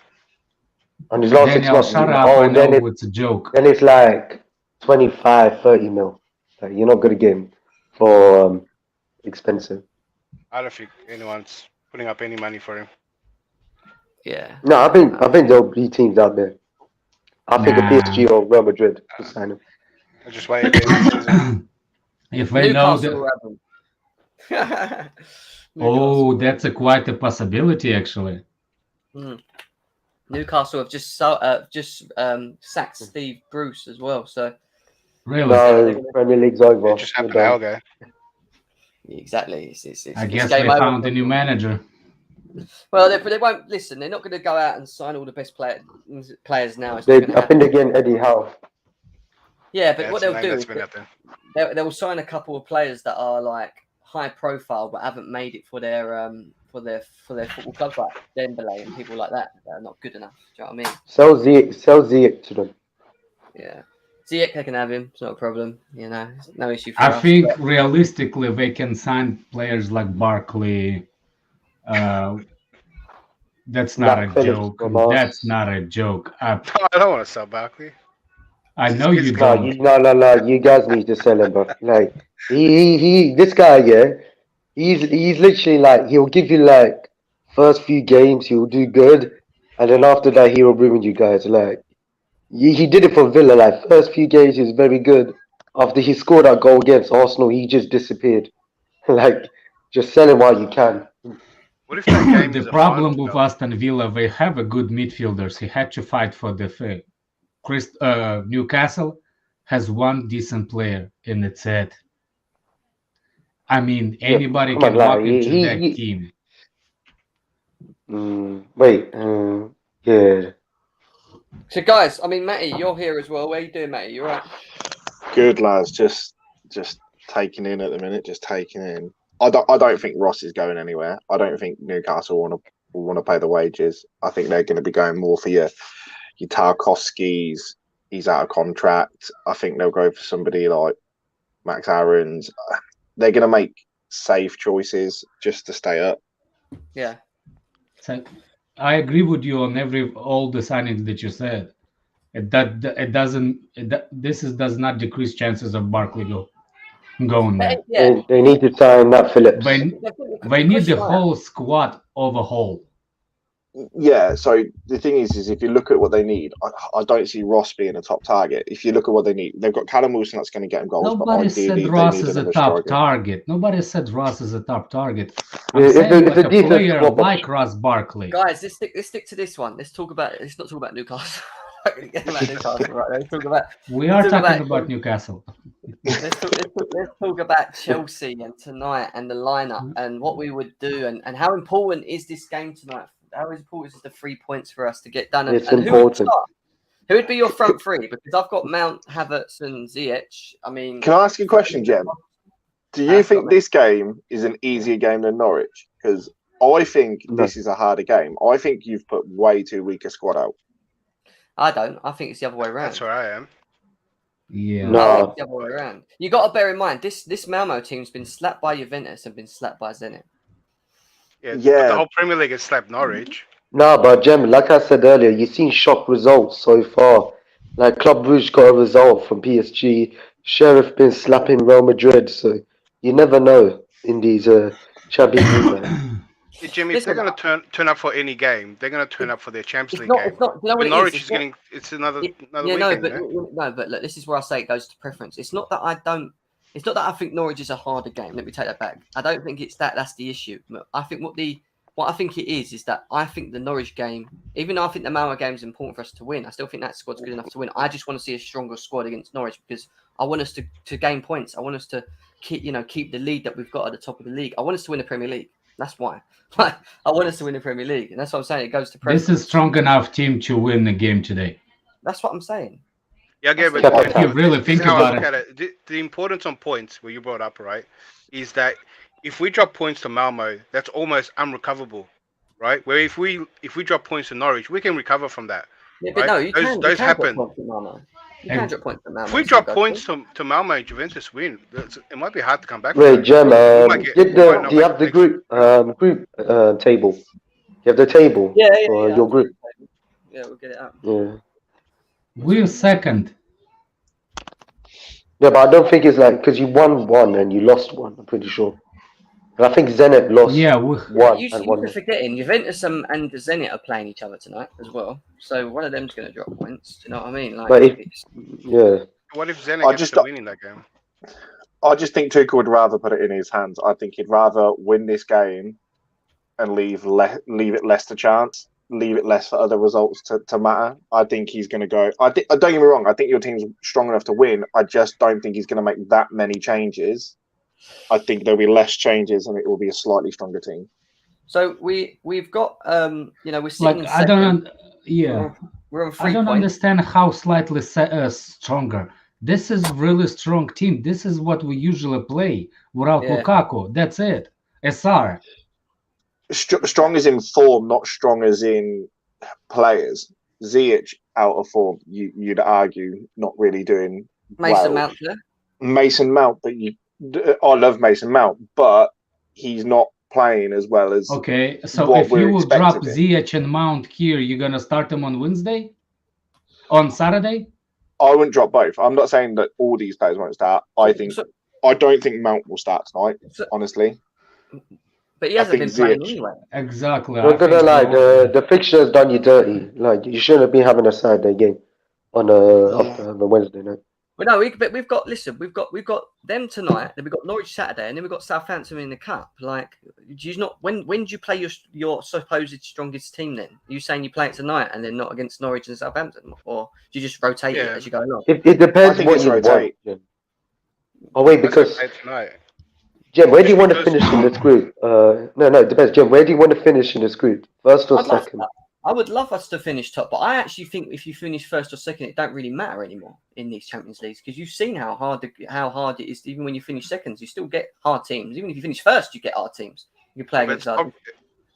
On his last 6 months. Shut up! I know it's a joke. Then it's like 25, 30 mil. Like you're not gonna get him for expensive. I don't think anyone's putting up any money for him. Yeah. No, I think there'll be teams out there. I think a PSG or Real Madrid will sign him. I'll just wait. If they know that. Oh, that's quite a possibility, actually. Mm. Newcastle have just sacked Steve Bruce as well. So Really? No, Premier League's over. It just happened We're an done. hour ago. exactly, it's I it's guess game they over. found a new manager. Well, they won't listen. They're not going to go out and sign all the best players now. It's not They, going to I happen. think they're getting Eddie Howe. Yeah, but Yeah, what that's the they'll name do that's is been out there. they'll sign a couple of players that are like high profile but haven't made it for their football clubs, like Dembele and people like that are not good enough. Do you know what I mean? Sell Ziyech to them. Yeah, Ziyech, they can have him. It's not a problem. You know, it's no issue for I us. think but- realistically they can sign players like Barkley. That's not Nat a Phillips joke. from us. That's not a joke. I don't want to sell Barkley. I know He's you good. don't. No. You guys need to sell him, bro. Like this guy, yeah. He's literally like he'll give you like first few games he'll do good, and then after that he will ruin you guys. Like he did it for Villa. Like first few games he was very good. After he scored that goal against Arsenal, he just disappeared. Like just sell him while you can. What if that game The is a problem final, with though? Aston Villa, they have a good midfielders. He had to fight for the fate. Newcastle has one decent player, and it's it. I mean, Yeah, anybody come can on, like walk into that team. wait, yeah. So, guys, I mean, Matty, you're here as well. Where you doing, Matty? You right? Good lads, just taking in at the minute, just taking in. I don't think Ross is going anywhere. I don't think Newcastle will want to pay the wages. I think they're going to be going more for your Tarkovskis. He's out of contract. I think they'll go for somebody like Max Aarons. They're going to make safe choices just to stay up. Yeah. So I agree with you on all the signings that you said. This does not decrease chances of Barkley going there. Yeah. They need to sign Nat Phillips. They need the whole squad overhaul. Yeah, so the thing is if you look at what they need, I don't see Ross being a top target. If you look at what they need, they've got Callum Wilson that's going to get them goals. Nobody but said ideally, Ross they need is a another top striker. target. Nobody said Ross is a top target. I'm If saying a like a decent player squad- like Ross Barkley. Guys, let's stick to this one. Let's not talk about Newcastle. Let's talk about. We are talking about Newcastle. Let's talk about Chelsea and tonight and the lineup and what we would do and how important is this game tonight? How important is the 3 points for us to get done? It's and important. Who would be your front three? Because I've got Mount, Havertz, and Ziyech. I mean, Can I ask you a question, Jem? Do you think this game is an easier game than Norwich? Because I think this is a harder game. I think you've put way too weak a squad out. I don't. I think it's the other way around. That's where I am. Yeah. No. I think it's the other way around. You got to bear in mind this Malmo team's been slapped by Juventus and been slapped by Zenit. Yeah. Yeah. But the whole Premier League has slapped Norwich. No, but Jem, like I said earlier, you've seen shock results so far. Like Club Brugge got a result from PSG. Sheriff been slapping Real Madrid, so you never know in these Champions League games. Yeah, Jimmy, if they're going to turn up for any game, they're going to turn up for their Champions League game. It's not. You know what But it Norwich is? is getting. It's another Yeah, weekend. but look, this is where I say it goes to preference. It's not that I don't. It's not that I think Norwich is a harder game. Let me take that back. I don't think it's that. That's the issue. I think what I think it is that I think the Norwich game, even though I think the Malmo game is important for us to win, I still think that squad's good enough to win. I just want to see a stronger squad against Norwich because I want us to gain points. I want us to keep the lead that we've got at the top of the league. I want us to win the Premier League. That's why. I want us to win the Premier League, and that's what I'm saying. It goes to preference. This is strong enough team to win the game today. That's what I'm saying. Yeah, okay, That's but If you really think this is how I about look at it. The importance on points, where you brought up, right, is that if we drop points to Malmo, that's almost unrecoverable, right? Where if we drop points to Norwich, we can recover from that. Yeah, but Right? no, you Those can happen. drop points at Malmo. You can drop points at Malmo. If we drop points to Malmo and Juventus win, it might be hard to come back. Wait, Jem, do do you have the group table? You have the table for your group? Yeah, we'll get it up. Yeah. We're second. Yeah, but I don't think it's like because you won one and you lost one. I'm pretty sure. And I think Zenit lost one You and one. keep forgetting Juventus and Zenit are playing each other tonight as well. So one of them's going to drop points. Do you know what I mean? Like, But what if Zenit gets to win in that game? I just think Tuchel would rather put it in his hands. I think he'd rather win this game and leave it less to chance leave it less for other results to matter. I think he's going to go. Don't get me wrong. I think your team's strong enough to win. I just don't think he's going to make that many changes. I think there'll be less changes, and it will be a slightly stronger team. So we've got we're sitting in I don't. second. We're on 3 I don't points. understand how slightly stronger. This is really strong team. This is what we usually play without Lukaku. That's it. SR. Strong as in form, not strong as in players. Ziyech out of form. You'd argue not really doing Mason well. Mount there. Mason Mount, but I love Mason Mount, but he's not playing as well as. Okay, so if you will drop Ziyech and Mount here, you're gonna start them on Wednesday, on Saturday. I wouldn't drop both. I'm not saying that all these players won't start. I don't think Mount will start tonight, honestly. But he hasn't been playing anyway. Exactly. I'm not gonna lie, the fixture has done you dirty. Like, you shouldn't be having a Saturday game on a Wednesday night. Well, no, we've got them tonight. Then we've got Norwich Saturday, and then we've got Southampton in the cup. Like, when do you play your supposed strongest team? Then are you saying you play it tonight and then not against Norwich and Southampton, or do you just rotate it as you go along? It depends what you rotate. Want. Oh wait, because Jim, where do you want to finish in this group? No, it depends. Jim, where do you want to finish in this group? First or second? I would love us to finish top, but I actually think if you finish first or second, it don't really matter anymore in these Champions Leagues, because you've seen how hard it is. Even when you finish seconds, you still get hard teams. Even if you finish first, you get hard teams. You play against hard.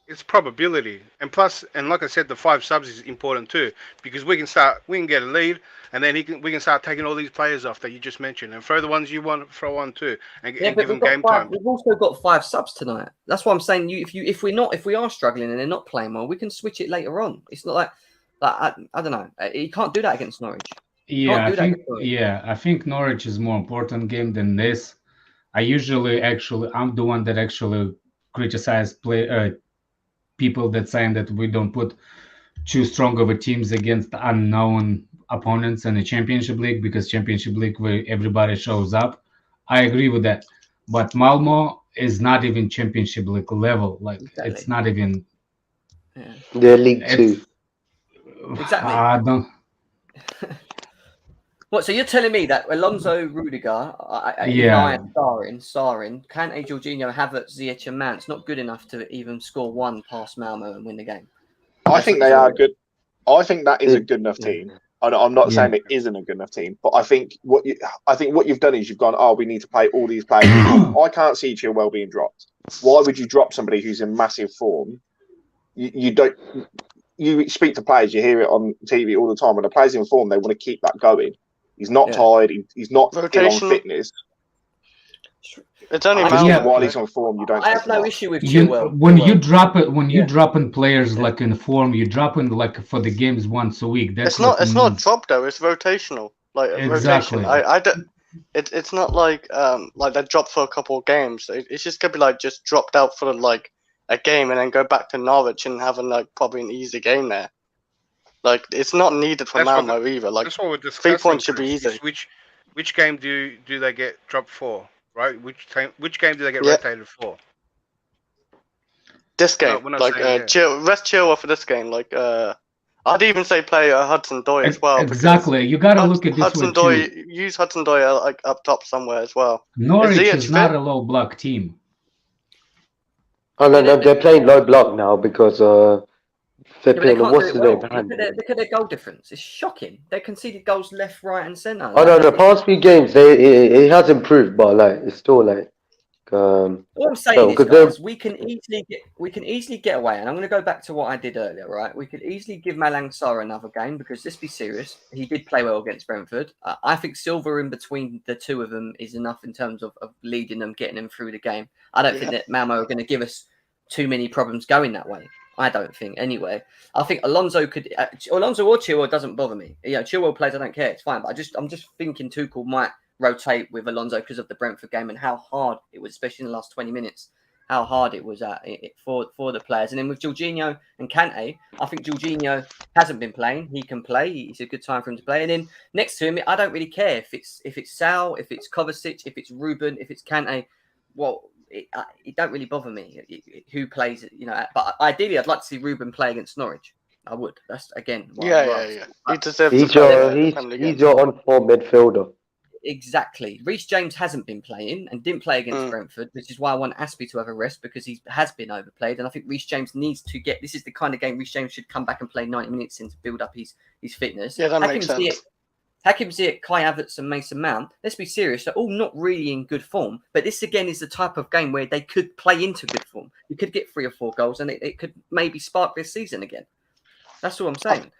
It's probability, and plus, and like I said, the 5 subs is important too, because we can get a lead, and then we can start taking all these players off that you just mentioned, and throw the ones you want to throw on too, and give them game time. We've also got 5 subs tonight. That's why I'm saying if we are struggling and they're not playing well, we can switch it later on. It's not like I don't know. You can't do that against Norwich. I think Norwich is more important game than this. I'm the one that actually criticize people that saying that we don't put too strong of a teams against unknown opponents in the Championship League, because Championship League where everybody shows up. I agree with that, but Malmo is not even Championship League level. Like, exactly. It's not even. They're League 2. Exactly. I don't. What? So you're telling me that Alonso, Rudiger, Sarin, Kante, Jorginho, Havertz, Ziyech, and Mount's not good enough to even score one past Malmo and win the game? I think they are good. I think that is a good enough team. I'm not saying it isn't a good enough team, but I think what you've done is you've gone, we need to play all these players. I can't see Chilwell being dropped. Why would you drop somebody who's in massive form? You don't. You speak to players, you hear it on TV all the time. When a player's in form, they want to keep that going. He's not tired. He's not on fitness. It's only while he's on form, you don't. I have no issue with Chilwell. When you drop it, you drop in players like in form, you drop in like for the games once a week. That's it's not drop though. It's rotational. Like exactly. Rotation. It's not like they dropped for a couple of games. It's just gonna be like just dropped out for like a game and then go back to Norwich and have probably an easy game there. Like, it's not needed for Malmo either. Like, that's what we're discussing. 3 points should be easy. Which game do they get dropped for? Right? Which game do they get rotated for? This game, rest Chilwell for this game. Like, I'd even say play Hudson-Odoi as well. Exactly, you got to look at this Hudson-Odoi. Use Hudson-Odoi like up top somewhere as well. Norwich is not a low block team. Oh no, they're playing low block now because they're playing. What's the name? Look at their goal difference. It's shocking. They conceded goals left, right, and centre. Oh no, the past few games it has improved, but like it's still like. What I'm saying is, guys, we can easily get away, and I'm going to go back to what I did earlier. Right, we could easily give Malang Sarr another game because let's be serious, he did play well against Brentford. I think Silva in between the two of them is enough in terms of leading them, getting them through the game. I don't think that Malmo are going to give us too many problems going that way. I don't think. Anyway, I think Alonso or Chilwell doesn't bother me. Chilwell plays, I don't care. It's fine. But I'm just thinking Tuchel might rotate with Alonso because of the Brentford game and how hard it was, especially in the last 20 minutes, how hard it was for the players. And then with Jorginho and Kante, I think Jorginho hasn't been playing. He can play. It's a good time for him to play. And then next to him, I don't really care if it's Saul, if it's Kovacic, if it's Ruben, if it's Kante. Well, it don't really bother me who plays. But ideally, I'd like to see Ruben play against Norwich. I would. That's again. What Yeah, I'd yeah, rather yeah. see. He deserves He's to play your the Premier League. he's your on-form midfielder. Exactly. Reece James hasn't been playing and didn't play against Brentford, which is why I want Aspie to have a rest because he has been overplayed. And I think Reece James needs to get. This is the kind of game Reece James should come back and play 90 minutes in to build up his fitness. Yeah, that makes sense. Hakim Ziyech, Kai Havertz, and Mason Mount. Let's be serious; they're all not really in good form. But this again is the type of game where they could play into good form. You could get 3 or 4 goals, and it could maybe spark this season again. That's all I'm saying.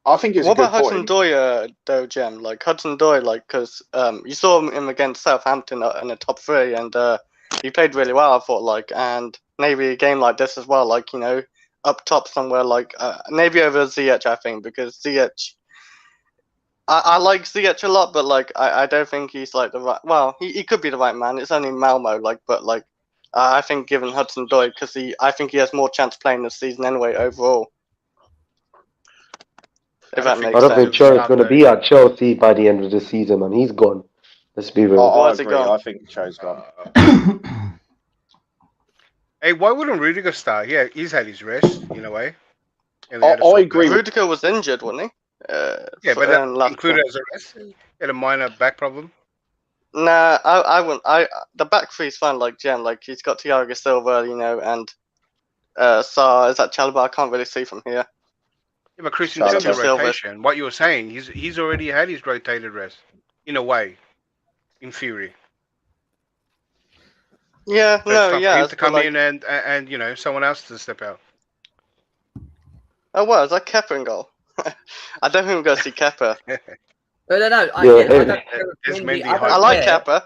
I think it's What a good about Hudson point. Odoi, though, Jem? Like Hudson Odoi, like because you saw him against Southampton in the top 3, and he played really well. I thought, like, and maybe a game like this as well, like up top somewhere, like maybe over Ziyech, I think, because Ziyech. I like Ziyech a lot, but like I don't think he's like the right. Well, he could be the right man. It's only Malmo, like, but like I think given Hudson Odoi, because I think he has more chance playing this season anyway overall. If that makes I don't think sense. Cho is going to be at Chelsea by the end of the season, man. He's gone. Let's be real. I Where's he agree. gone? I think Cho's gone. Hey, why wouldn't Rudiger start? Yeah, he's had his rest in a way. I agree. Rudiger was injured, wasn't he? Yeah, but that included as a rest. He had a minor back problem. Nah, I wouldn't. The back three's fine, like Jen. Like he's got Thiago Silva, and Saul. Is that Chalobah? I can't really see from here. Yeah, but Chris, in Shout terms out of to Silva. rotation, what you were saying, he's already had his rotated rest, in a way, in theory. Yeah, So no, it's time yeah. for him to come like, in and someone else to step out. Oh, well, is that Kepa in goal? I don't think we're going to see Kepa. I don't know. I Yeah. don't care There's if Mendy Mendy, I like care. Kepa.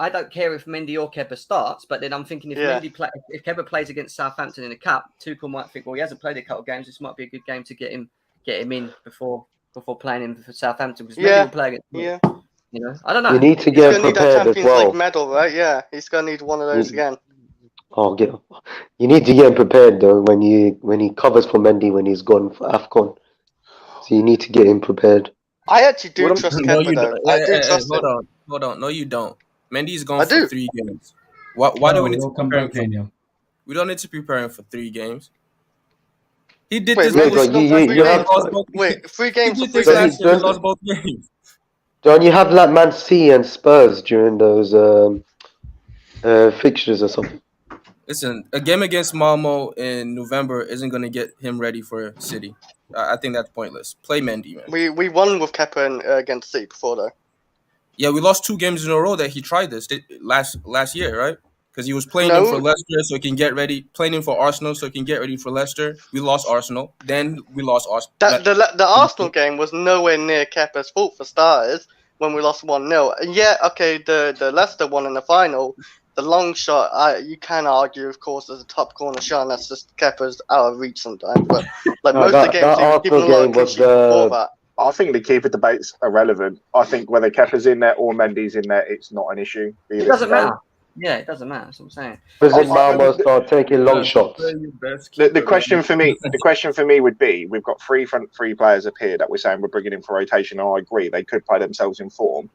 I don't care if Mendy or Kepa starts, but then I'm thinking if if Kepa plays against Southampton in a cup, Tuchel might think, well, he hasn't played a couple of games. This might be a good game to get him in before playing him for Southampton because Mendy will play against. Yeah. I don't know. You need to He's get going to need that prepared as Champions well. League medal, right? Yeah, he's going to need one of those again. You need to get him prepared though when he covers for Mendy when he's gone for AFCON. So you need to get him prepared. I actually do trust No, Kepa, you though. don't. I do trust him. Hold on. No, you don't. Mendy's I gone for do. 3 games. Why do we need to He'll come prepare back, him? Daniel. We don't need to prepare him for 3 games. He did Wait, this Mendy's bullshit gone last for year. 3 have games. He lost both- Wait, 3 He games for did 3 this games. last year. He lost both games. Don't you have like Man City and Spurs during those fixtures or something? Listen, a game against Malmo in November isn't going to get him ready for City. I think that's pointless. Play Mendy, man. We won with Kepa against City before, though. Yeah, we lost 2 games in a row that he tried this last year, right? Because he was playing him for Leicester so he can get ready, playing him for Arsenal so he can get ready for Leicester. We lost Arsenal. Then we lost Arsenal. The Arsenal game was nowhere near Kepa's fault for starters when we lost 1-0. And yeah, okay, the Leicester one in the final, the long shot, you can argue, of course, as a top corner shot, and that's just Kepa's out of reach sometimes. But like most of the games, he was given a lot of clean sheets before that. I think the keeper debate's irrelevant. I think whether Kepa's in there or Mendy's in there, it's not an issue. It doesn't matter. Yeah, it doesn't matter. That's what I'm saying. Because Malmo start taking long shots. The question for me would be: we've got 3 front 3 players up here that we're saying we're bringing in for rotation. And I agree, they could play themselves in form.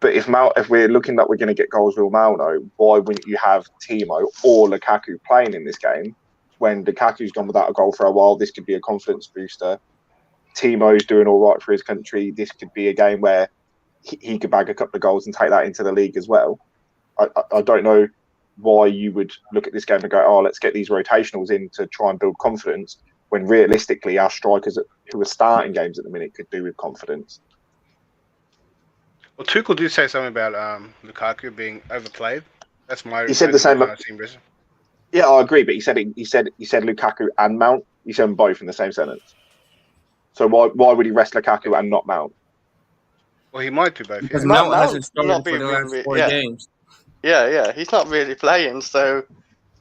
But if we're looking that we're going to get goals with Malmo, why wouldn't you have Timo or Lukaku playing in this game? When Lukaku's gone without a goal for a while, this could be a confidence booster. Timo's doing all right for his country. This could be a game where he could bag a couple of goals and take that into the league as well. I don't know why you would look at this game and go, oh, let's get these rotationals in to try and build confidence, when realistically our strikers who are starting games at the minute could do with confidence. Well, Tuchel did say something about Lukaku being overplayed. That's my. He said the same. Reason. Yeah, I agree, but he said Lukaku and Mount. He said them both in the same sentence. So why would he rest Lukaku and not Mount? Well, he might do both. Because Yeah. Mount hasn't started for the last 4 games. Yeah, he's not really playing, so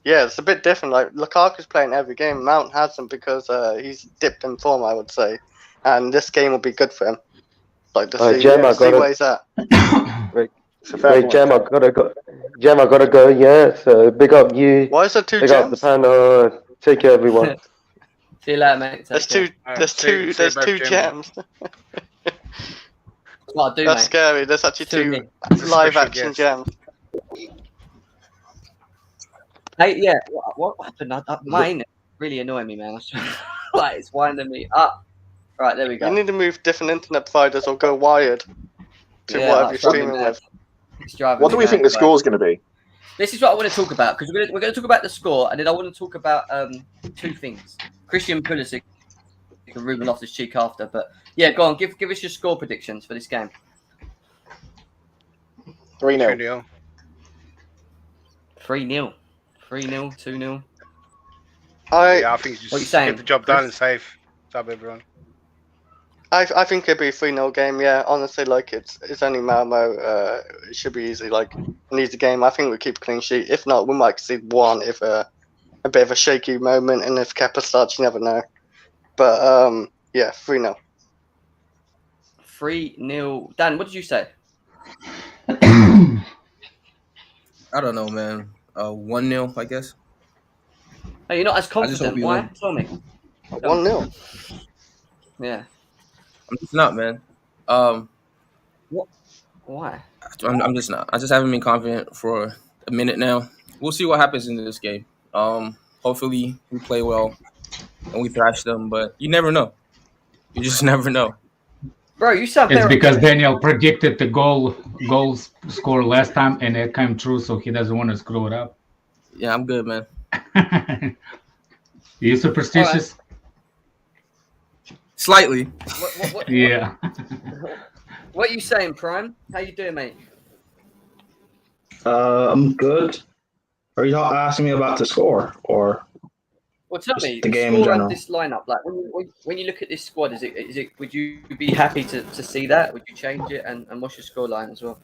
yeah, it's a bit different. Like Lukaku's playing every game, Mount hasn't because he's dipped in form, I would say, and this game will be good for him. Like to see where he's at. Wait, Jem, I gotta go. Jem, I gotta go. Yeah, so big up you. Why is there 2 big gems? up the panel. Take care, everyone. See you later, mate. There's two gems. What I do, That's mate. scary. There's actually 2 live action gems. Hey, yeah, what happened? My internet really annoying me, man. Right, it's winding me up. Right, there we go. You need to move different internet providers or go wired to Yeah, whatever that's you're driving me streaming mad. with. It's driving What me do we mad, think the guys. score's going to be? This is what I want to talk about because we're going to talk about the score, and then I want to talk about two things: Christian Pulisic and Ruben Loftus-Cheek after. But yeah, go on, give us your score predictions for this game. 3-0. 2-0. 3-0, 3-0, 2-0. Yeah, I think What you just saying, get the job done and Chris? safe. What's up, everyone? I think it'd be a 3-0 game. Yeah, honestly, like it's only Malmo. It should be easy, like an easy game. I think we keep a clean sheet. If not, we might concede one if a bit of a shaky moment, and if Kepa starts, you never know. But yeah, 3-0. 3-0. Dan, what did you say? I don't know, man. 1-0, I guess. Hey, you're not as I just hope confident. you Why? win. Tell me. 1-0. Yeah. I'm just not, man. Why? I'm just not. I just haven't been confident for a minute now. We'll see what happens in this game. Hopefully we play well and we thrash them, but you never know. You just never know. Bro, you sound It's very because optimistic. Daniel predicted the goal score last time, and it came true, so he doesn't want to screw it up. Yeah, I'm good, man. You superstitious? Slightly. What, Yeah. what are you saying, Prime? How you doing, mate? I'm good. Are you not asking me about the score or Well, tell just me the the game in score and general? this lineup. Like when you look at this squad, is it? Would you be happy to see that? Would you change it? And what's your score line as well?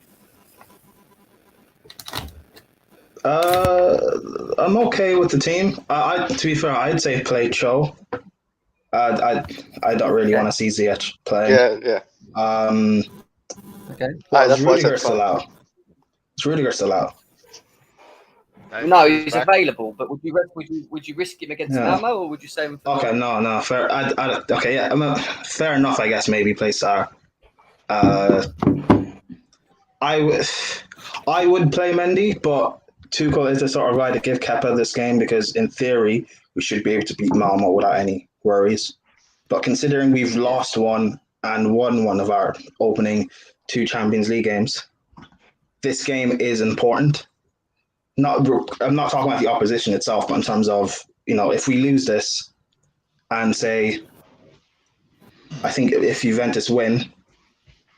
I'm okay with the team. To be fair, I'd say play Cho. I don't really want to see Ziyech playing. Yeah. Okay. Well, That's is why I said Rudiger still out? Is Rudiger still out? No, he's available, but would you risk him against Yeah. Malmo, or would you save him for? Okay, no, fair. Okay, yeah, fair enough. I guess maybe play Sarr. I would play Mendy, but Tuchel is the sort of guy to give Kepa this game because, in theory, we should be able to beat Malmo without any worries. But considering we've lost one and won one of our opening 2 Champions League games, this game is important. I'm not talking about the opposition itself, but in terms of, if we lose this and say, I think if Juventus win,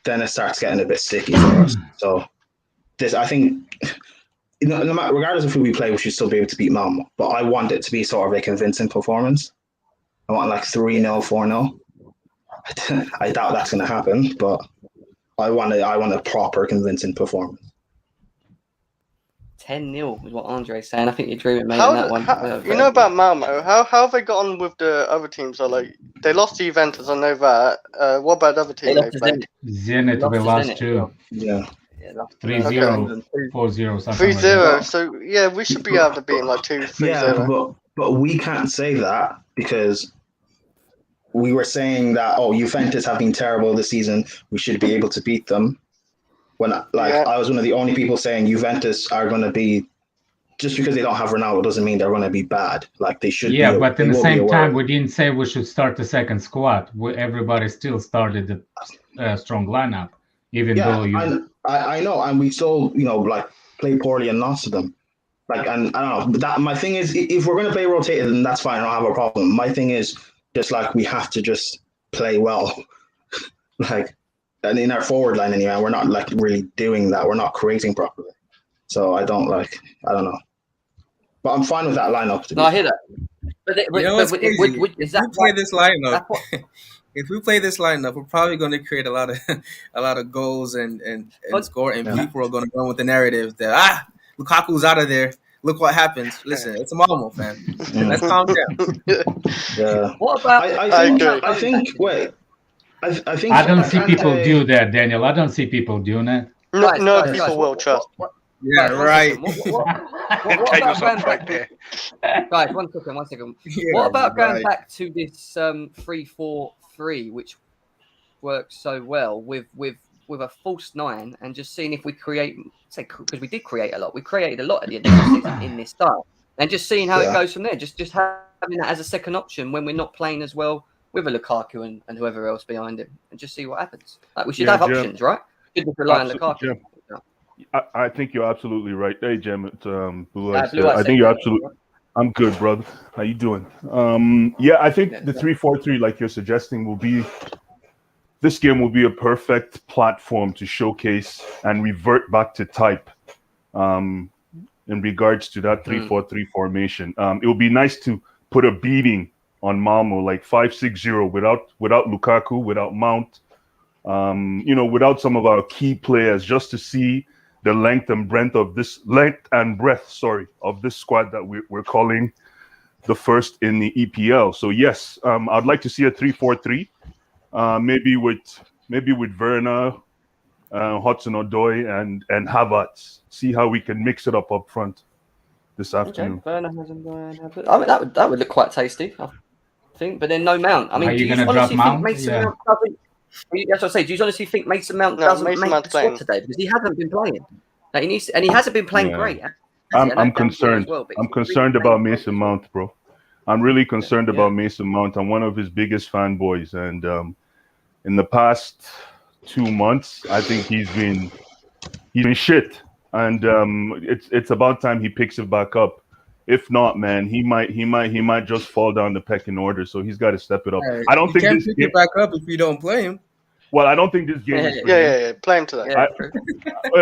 then it starts getting a bit sticky for us. So I think, no matter, regardless of who we play, we should still be able to beat Malmo. But I want it to be sort of a convincing performance. I want like 3-0, 4-0. I doubt that's going to happen, but I want a proper convincing performance. 10-0 is what Andre's saying. I think you're dreaming, mate, How, on that one. how you know about Malmo? How have they got on with the other teams? So, like, they lost to Juventus, I know that. What about the other team they played? Zenit, we lost too. Yeah. 3-0, 4-0, something 3-0. like that. So yeah, we should be able to beat them like 2-3-0. Yeah, but we can't say that because we were saying that Juventus have been terrible this season. We should be able to beat them. I was one of the only people saying Juventus are going to be, just because they don't have Ronaldo doesn't mean they're going to be bad. Like they should. Yeah, be, but they in the will be same a time, worry. we didn't say we should start the second squad. Everybody still started a strong lineup, even though you. I know, and we still play poorly and lost to them. And I don't know. But that my thing is, if we're going to play rotated, then that's fine. I don't have a problem. My thing is just we have to just play well, and in our forward line anyway. We're not really doing that. We're not creating properly. So I don't know. But I'm fine with that lineup. No, I hear that. But What's crazy? Is that If we play this lineup, what- if we play this lineup, we're probably going to create a lot of goals and score, and people are going to run with the narrative that Lukaku's out of there. Look what happens. Listen, it's a Malmo, fan. Let's calm down. Yeah. What about? I think. I don't see people do that, Daniel. I don't see people doing that. No people will trust. Yeah, right. What Take about us going off back? right there. Guys, one second. Yeah, What about going right. back to this 3-4-3, which works so well with a false 9, and just seeing if we create, because we did create a lot. We created a lot at the end of the season in this style. and just seeing how it Yeah. goes from there. Just having that as a second option when we're not playing as well with a Lukaku and whoever else behind him, and just see what happens. Like, we should have Jim. options, right? Should just rely on Lukaku. Jim, I think you're absolutely right. Hey, Jim, it's Blue Eyes. Blue Eyes I think you're absolutely. I'm good, brother. How you doing? Yeah, I think the 3-4-3, like you're suggesting, will be. This game will be a perfect platform to showcase and revert back to type in regards to that 3-4-3 formation. It will be nice to put a beating on Malmo, like 5-6-0 without Lukaku, without Mount, without some of our key players, just to see the length and breadth of this squad that we're calling the first in the EPL. So yes, I'd like to see a 3-4-3. Maybe with Werner, Hudson-Odoi, and Havertz. See how we can mix it up front this afternoon. Werner hasn't. I mean, that would look quite tasty, I think. But then no Mount. I mean, Are do you you gonna honestly drop think Mount? Mason Yeah. Mount doesn't? That's what I say. Do you honestly think Mason Mount doesn't Mason make Mount's the squad playing. today because he hasn't been playing? Like, he hasn't been playing Yeah. great. I'm concerned. I'm concerned about Mason Mount, bro. I'm really concerned about Mason Mount. I'm one of his biggest fanboys, and in the past 2 months, I think he's been shit, and it's about time he picks it back up. If not, man, he might just fall down the pecking order. So he's got to step it up. I don't think can't this pick game, it back up if you don't play him. well, I don't think this game is for him. Yeah. Play him today.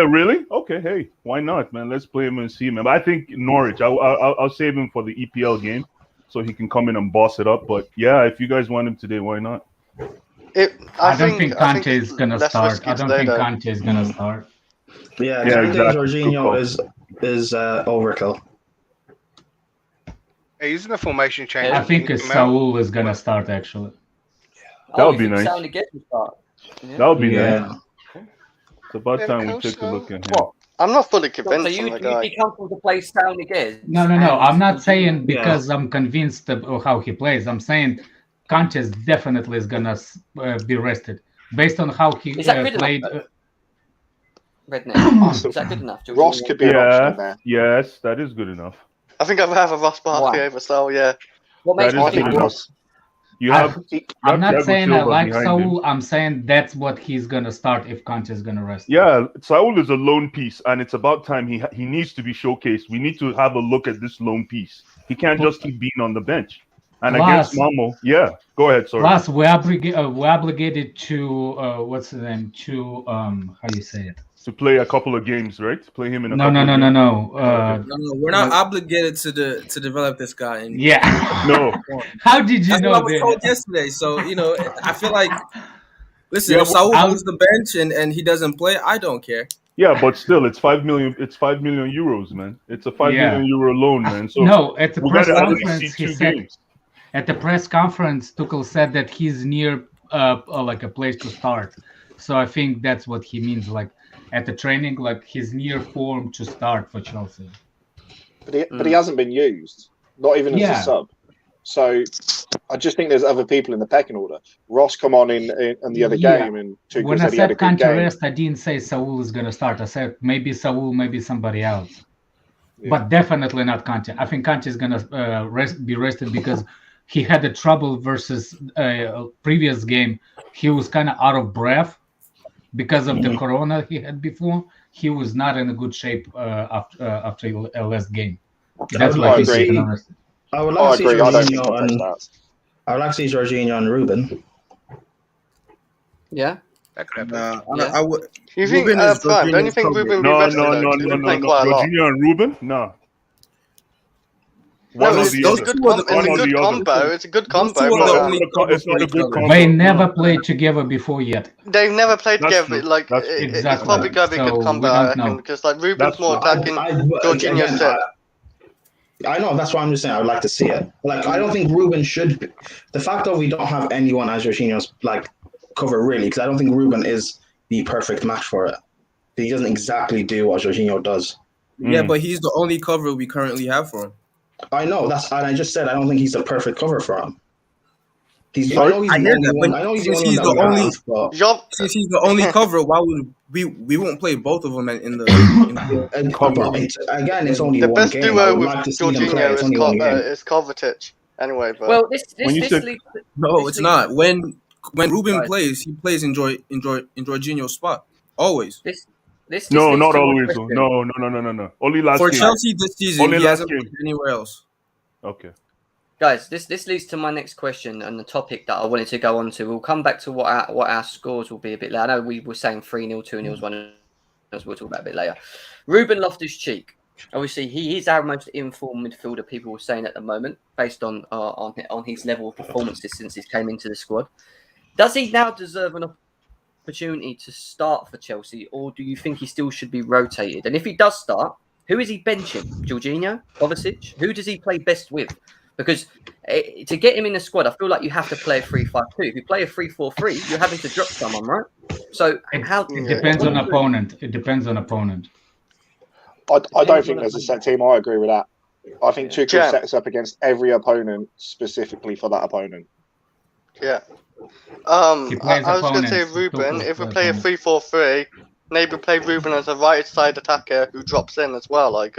Really? Okay, hey, why not, man? Let's play him and see him. But I think Norwich. I'll save him for the EPL game, so he can come in and boss it up. But yeah, if you guys want him today, why not? I don't think Conte is gonna less start. risky I don't today, think though. Conte is gonna start. Yeah, Yeah, Conte exactly. Jorginho Good is overkill. Hey, isn't the formation change? I think Saul is gonna start actually. That would be nice. Sound again to start. That would be Yeah. nice. It's about Yeah, time we close, took a look at him. What? I'm not fully So convinced on you'd the guy. be comfortable to play Sound again? No. I'm not saying because I'm convinced of how he plays. I'm saying Conte definitely is gonna be rested based on how he Is that good played. enough, Redneck. Is that good enough? Ross could be an option there. Yes, that is good enough. I think I'd rather Ross Barkley Why? over Saul, yeah. What makes That you is think good enough. Ross? You have. I'm not Thiago saying I Silva like behind him. Saul. I'm saying that's what he's gonna start if Conte is gonna rest. Yeah, Saul is a lone piece, and it's about time he needs to be showcased. We need to have a look at this lone piece. He can't just keep being on the bench. And against Malmo, go ahead. Sorry. Plus, we're obligated to what's the name? To how do you say it? To play a couple of games, right? To play him in a No. couple of games. No, we're not obligated to develop this guy. And Yeah. No. How did you that's know what I was that? told yesterday. So I feel like, listen, Yeah, if Saul I'll- holds the bench and he doesn't play, I don't care. Yeah, but still, it's 5 million. It's 5 million euros, man. It's a 5 million euro loan, man. So No, at the we press gotta at least conference, see he two said. games. At the press conference, Tuchel said that he's near like a place to start. So I think that's what he means. Like at the training, like he's near form to start for Chelsea. But he hasn't been used, not even as a sub. So I just think there's other people in the pecking order. Ross come on in the other game, and Tuchel When I said he had a said good Conte game. rest, I didn't say Saul is gonna start. I said maybe Saul, maybe somebody else. Yeah. But definitely not Conte. I think Conte is gonna be rested because he had a trouble versus previous game. He was kind of out of breath because of the corona he had before. He was not in a good shape after last game. That's why he's getting rested. I would I like to see agree. I don't think Jorginho he'll and touch that. I would like to see Jorginho and Ruben. Yeah. That could happen. Yeah. I would. You think, Ruben is Prime, don't you think Jorginho's Ruben will be No. rested, though? 'Cause he's been playing quite a lot. Jorginho and Ruben? No. No, One or it's the a other. good One or combo. the It's a good combo. two are but, the um, only It's not a good combo. They never played together before yet. They've never played That's together. true. Like That's true. it's Exactly. probably gonna be a So good we combo, don't I reckon, know. because like Ruben's That's more true. attacking. Jorginho's set. I know, that's why I'm just saying I would like to see it. Like, I don't think Ruben should be. The fact that we don't have anyone as Jorginho's like cover really, because I don't think Ruben is the perfect match for it. He doesn't exactly do what Jorginho does. Yeah, but he's the only cover we currently have for him. I know and I just said I don't think he's the perfect cover for him. I I know he's the hear only that, one. but I know he's the since only one he's that the we only have, but since he's the only cover, why would we won't play both of them in the but it's only The one best game. I duo would with like to see them play. Jorginho It's only one game. is Kovacic. Anyway, but Well, this When you this said- leads. No, this it's leads- not. When Ruben Right. plays, he plays in Jorginho's spot always. This No, leads not to my always. question. No. Only last For game. Chelsea this season, Only he last hasn't game. played anywhere else. Okay. Guys, this leads to my next question and the topic that I wanted to go on to. We'll come back to what our scores will be a bit later. I know we were saying 3-0, 2-0, 1-0. We'll talk about a bit later. Ruben Loftus-Cheek. Obviously, he is our most informed midfielder, people were saying at the moment, based on his level of performances since he came into the squad. Does he now deserve an opportunity to start for Chelsea, or do you think he still should be rotated? And if he does start, who is he benching? Jorginho? Kovacic? Who does he play best with? Because to get him in the squad, I feel like you have to play a 3-5-2. If you play a 3-4-3, you're having to drop someone, right? So It depends on opponent. It depends on opponent. I don't think there's a set team. I agree with that. I think Tuchel sets up against every opponent specifically for that opponent. yeah. He plays I was going to say opponents. Ruben. Tuchel If we plays play a opponents. 3-4-3, maybe play Ruben as a right side attacker who drops in as well, and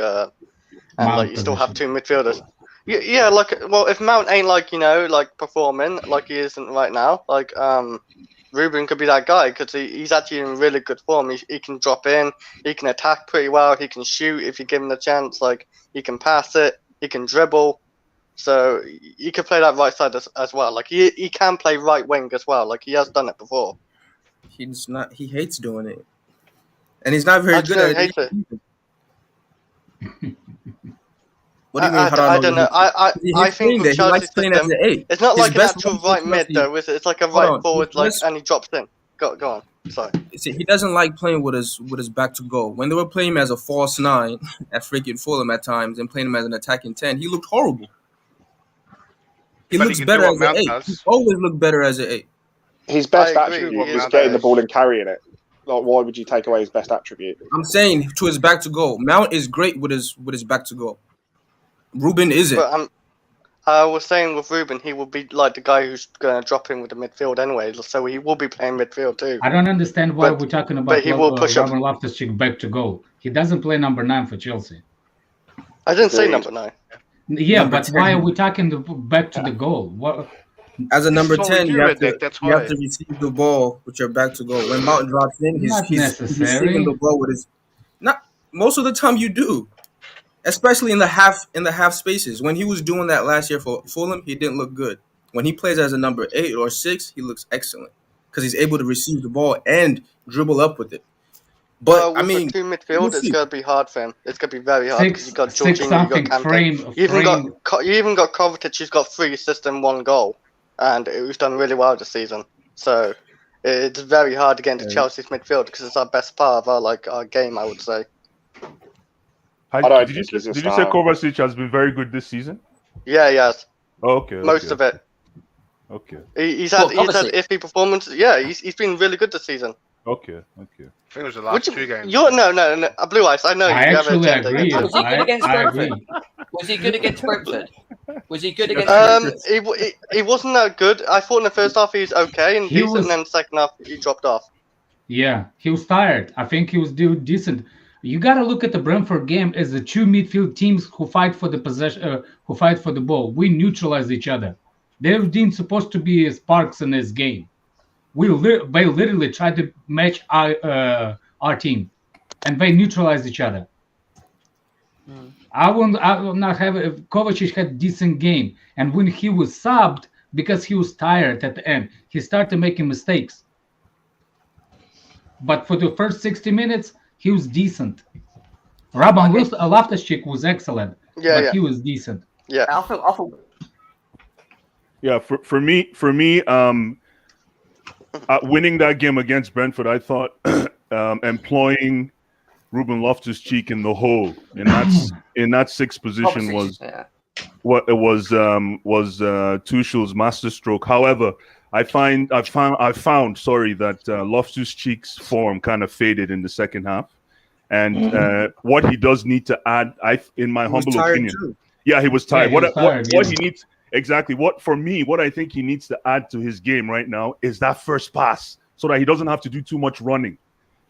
Mount you still have two position. midfielders. Yeah, if Mount ain't performing like he isn't right now, Ruben could be that guy because he's actually in really good form. He can drop in, he can attack pretty well, he can shoot if you give him the chance. He can pass it, he can dribble. So he could play that right side as well. He can play right wing as well. He has done it before. He's not. He hates doing it, and he's not very good Actually, at I hate it. What do you mean? I don't know. I think with he likes Chelsea's playing as system, an 8. it's not His like an best actual one for right mid Chelsea- though, is it? It's like a Hold right on. forward, His best- and he drops in. Go on. Sorry. See, he doesn't like playing with his back to goal. When they were playing him as a false 9 at freaking Fulham at times and playing him as an attacking 10, he looked horrible. He But he looks can better do as what an Mount 8. does. He always looked better as an 8. His best I agree, attribute he was is getting the better. ball and carrying it. Why would you take away his best attribute? I'm saying to his back to goal. Mount is great with his back to goal. Ruben isn't. But I was saying with Ruben, he will be like the guy who's going to drop in with the midfield anyway, so he will be playing midfield too. I don't understand why But- we're talking but about he will push up. Robin Loftus-Cheek back to goal. He doesn't play number 9 for Chelsea. I didn't say Agreed. number 9. Yeah, Number but 10. why are we talking back to the goal? What? As a number So 10, you you have read that, that's you have why. to receive the ball with your back to goal. When Mount drops in, he's Not necessary. receiving the ball with his. Not most of the time you do, especially in the half spaces. When he was doing that last year for Fulham, he didn't look good. When he plays as a number 8 or 6, he looks excellent because he's able to receive the ball and dribble up with it. But with the two midfield, we'll it's see. going to be hard for him. It's going to be very hard because you got Six Jorginho, you something got Kante. frame. You even got Kovacic, who's got 3 assists and 1 goal, and who's done really well this season. So it's very hard to get into Chelsea's midfield because it's our best part of our game, I would say. don't Did you think he's a say star. Kovacic has been very good this season? Yeah, yes, Oh, okay. most of it. Okay. He's had Kovacic. iffy performances. Yeah, he's been really good this season. Okay. I think it was the last 2 games. No, Blue Eyes. I know I you have an actually agenda. agree. Was he good against I Brentford? agree. Was he good against Brentford? Was he good against Brentford? He wasn't that good. I thought in the first half he was okay and He decent, was- and then the second half he dropped off. Yeah, he was tired. I think he was doing decent. You got to look at the Brentford game as the two midfield teams who fight for the possession, who fight for the ball. We neutralize each other. They're deemed supposed to be sparks in this game. They literally try to match our team, and they neutralize each other. I will not have Kovacic had a decent game, and when he was subbed because he was tired at the end, he started making mistakes. But for the first 60 minutes, he was decent. Robin Loftus-Cheek was excellent, but he was decent. Yeah, I thought Yeah, for me, winning that game against Brentford, I thought employing Ruben Loftus-Cheek in the hole in that sixth position was what it was Tuchel's masterstroke. However, I found that Loftus-Cheek's form kind of faded in the second half, and what he does need to add, in my humble opinion, he was tired. What he needs Exactly. What I think he needs to add to his game right now is that first pass, so that he doesn't have to do too much running,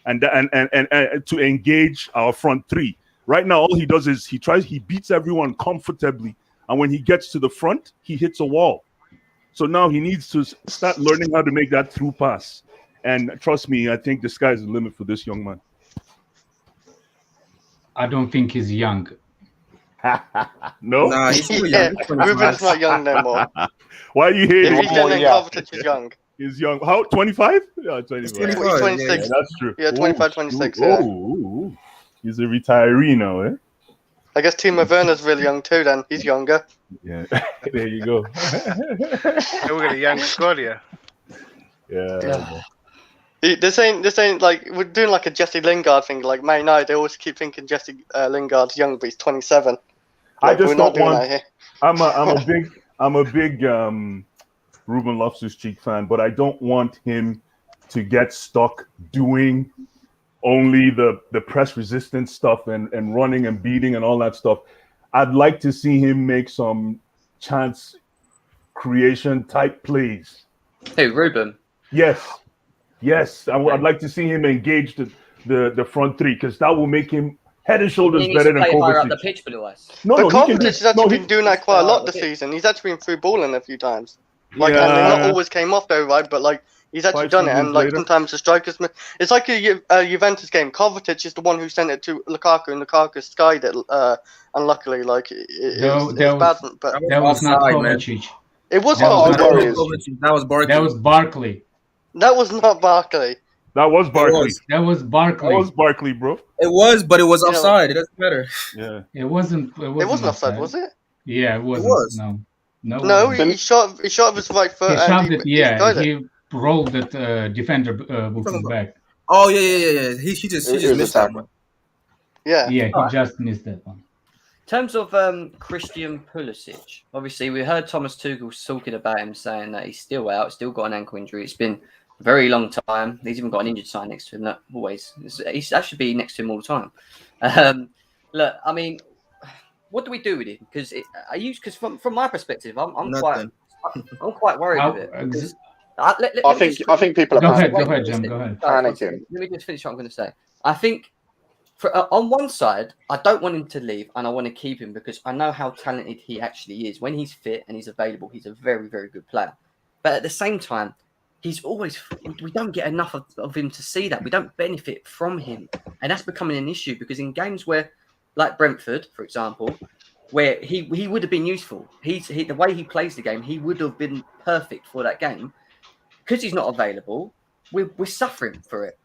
and to engage our front three. Right now, all he does is he beats everyone comfortably, and when he gets to the front, he hits a wall. So now he needs to start learning how to make that through pass. And trust me, I think the sky's the limit for this young man. I don't think he's young. No? Nah, he's still young. He's 25. Ruben's not young no more. Why are you hating? If he's young, then Kovacic is young. He's young. How? 25? Yeah, 25. He's 25. 26. Yeah, that's true. Yeah, 25, 26, yeah. Ooh. He's a retiree now, eh? I guess Timo Werner's really young too then. He's younger. Yeah, there you go. Yeah, we got a young squad here. Yeah. This ain't like we're doing like a Jesse Lingard thing. Like Man United, they always keep thinking Jesse Lingard's young, but he's 27. I just don't want. That here. I'm a big Ruben Loftus-Cheek fan, but I don't want him to get stuck doing only the press resistance stuff and running and beating and all that stuff. I'd like to see him make some chance creation type plays. Hey, Ruben. Yes. I'd like to see him engage the front three, because that will make him head and shoulders better than Kovacic. Up the Kovacic. pitch, Blue-Eyes. But Kovacic has actually been doing that quite a lot this season. He's actually been through balling a few times. Like, and they not always came off though, right? But like, he's actually done it, and like sometimes the strikers. It's like a Juventus game. Kovacic is the one who sent it to Lukaku, and Lukaku skied it. Unluckily, like it was bad. But that was not Kovacic. It was not Kovacic. That was Barkley. That was Barkley. That was not Barkley. That was Barkley. That was Barkley. That was Barkley, bro. It was, but it was offside. It doesn't matter. Yeah. It wasn't offside, was it? Yeah, it wasn't. It was. No, he shot with his right foot. He shoved it. Yeah, he rolled it. Defender moved his back. Oh yeah. He just missed that one. Yeah. Yeah, he just missed that one. In terms of Christian Pulisic, obviously we heard Thomas Tuchel talking about him, saying that he's still out, still got an ankle injury. It's been a very long time. He's even got an injured sign next to him. That always, that should be next to him all the time. Look, I mean, what do we do with him? Because from my perspective, I'm quite worried with it. I think people are Go ahead, Jim. Go ahead. panicking. Let me just finish what I'm going to say. I think on one side, I don't want him to leave, and I want to keep him because I know how talented he actually is. When he's fit and he's available, he's a very, very good player. But at the same time, we don't get enough of him to see that. We don't benefit from him. And that's becoming an issue because in games where, like Brentford, for example, where he would have been useful. The way he plays the game, he would have been perfect for that game. Because he's not available, we're suffering for it.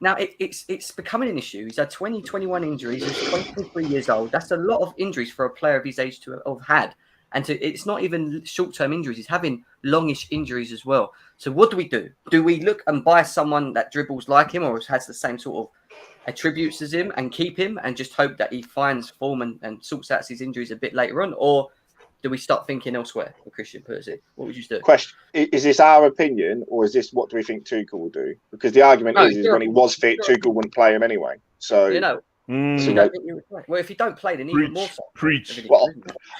Now, it's becoming an issue. He's had 21 injuries. He's 23 years old. That's a lot of injuries for a player of his age to have had. And it's not even short-term injuries. He's having longish injuries as well. So what do we do? Do we look and buy someone that dribbles like him or has the same sort of attributes as him and keep him and just hope that he finds form and sorts out his injuries a bit later on? Or do we start thinking elsewhere for Christian Pulisic? What would you do? Question: is this our opinion, or is this what do we think Tuchel will do? Because the argument is when he was fit, Tuchel wouldn't play him anyway. So well, if you don't play, then even more so. Preach. Well,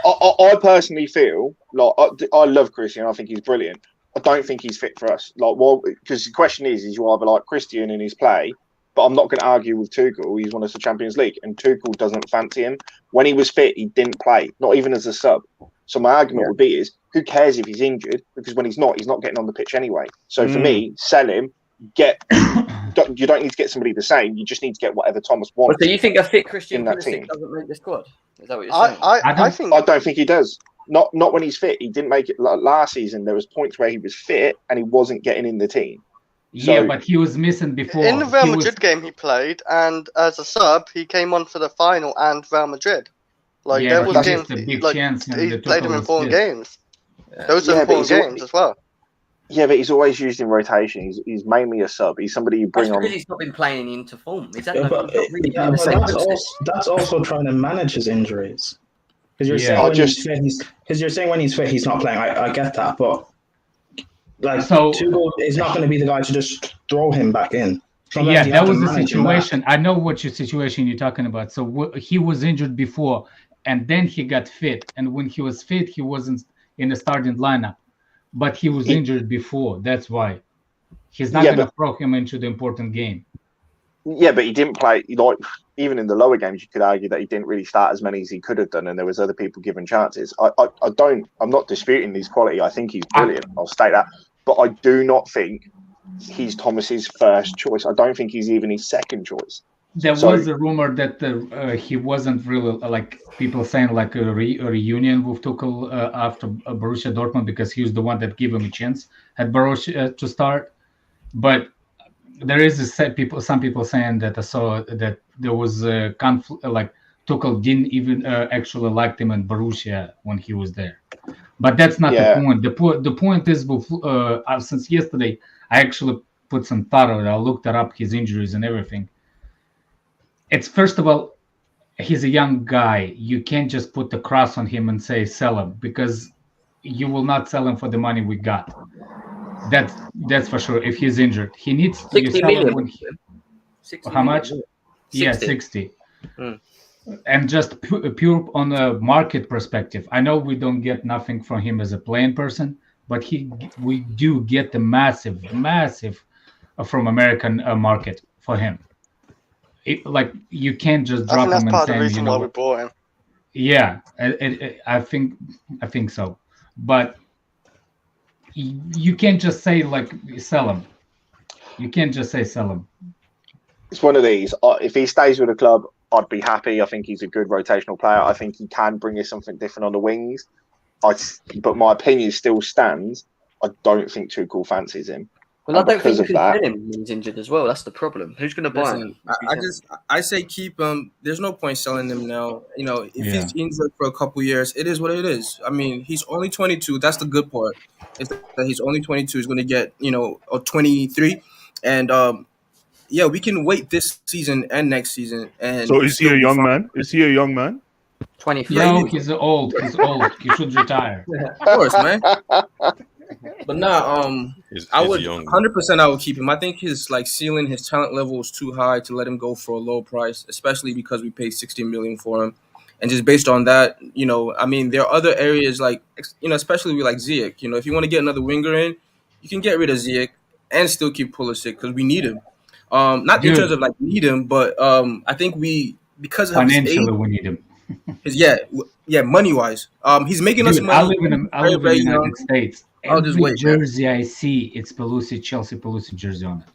I personally feel like I love Christian. I think he's brilliant. I don't think he's fit for us. Like, well, because the question is you either like Christian in his play, but I'm not going to argue with Tuchel. He's won us the Champions League, and Tuchel doesn't fancy him. When he was fit, he didn't play, not even as a sub. So my argument would be who cares if he's injured? Because when he's not getting on the pitch anyway. So for me, sell him. You don't need to get somebody the same. You just need to get whatever Thomas wants. So you think a fit Christian Pulisic doesn't make the squad? Is that what you're saying? I don't think he does. Not when he's fit. He didn't make it last season. There was points where he was fit and he wasn't getting in the team. Yeah, but he was missing before. In the Real Madrid game he played, and as a sub, he came on for the final and Real Madrid. Like there was games, he played him in important games. Those are important games as well. Yeah, but he's always used in rotation. He's mainly a sub. He's somebody you bring on. Because he's not been playing into form. Is that that's also trying to manage his injuries. Because you're saying when he's fit, he's not playing. I get that, but Tuchel is not going to be the guy to just throw him back in. Yeah, that was the situation. I know what situation you're talking about. So he was injured before, and then he got fit. And when he was fit, he wasn't in the starting lineup, but he was injured before. That's why he's not going to throw him into the important game. Yeah, but he didn't play. Like, even in the lower games, you could argue that he didn't really start as many as he could have done, and there was other people given chances. I'm not disputing his quality. I think he's brilliant. I'll state that, but I do not think he's Thomas's first choice. I don't think he's even his second choice. There was a rumor that he wasn't really, like people saying, like a reunion with Tuchel after Borussia Dortmund, because he was the one that gave him a chance at Borussia to start. But there is some people saying that I saw that there was a conflict, like Tuchel didn't even actually like him in Borussia when he was there. But that's not the point. The point is, since yesterday, I actually put some thought on it. I looked up his injuries and everything. It's, first of all, he's a young guy. You can't just put the cross on him and say sell him, because you will not sell him for the money we got. That's for sure. If he's injured, he needs 60 million. 60 how much? 60. Yeah, 60. And just pure on a market perspective, I know we don't get nothing from him as a playing person, but we do get the massive from American market for him. Like, you can't just drop him and say, that's part of the reason why we bought him. Yeah, I think so. But you can't just say, like, sell him. You can't just say sell him. It's one of these. If he stays with the club, I'd be happy. I think he's a good rotational player. I think he can bring us something different on the wings. But my opinion still stands. I don't think Tuchel fancies him. Well, I don't think you can sell him when he's injured as well. That's the problem. Who's going to buy him? I say keep him. There's no point selling him now. You know, if he's injured for a couple years, it is what it is. I mean, he's only 22. That's the good part. Is that he's only 22. He's going to get, a 23, and we can wait this season and next season. And so is he a young man? Is he a young man? 23. No, he's old. He's old. He should retire. Of course, man. But I would 100%. I would keep him. I think his ceiling, his talent level is too high to let him go for a low price, especially because we paid $60 million for him. And just based on that, I mean, there are other areas especially with Ziyech. If you want to get another winger in, you can get rid of Ziyech and still keep Pulisic because we need him. Not in terms of need him, but I think because of financially we need him. Money wise, he's making us money. I live in the United States. Every jersey I see, it's Pulisic, Chelsea Pulisic jersey on it.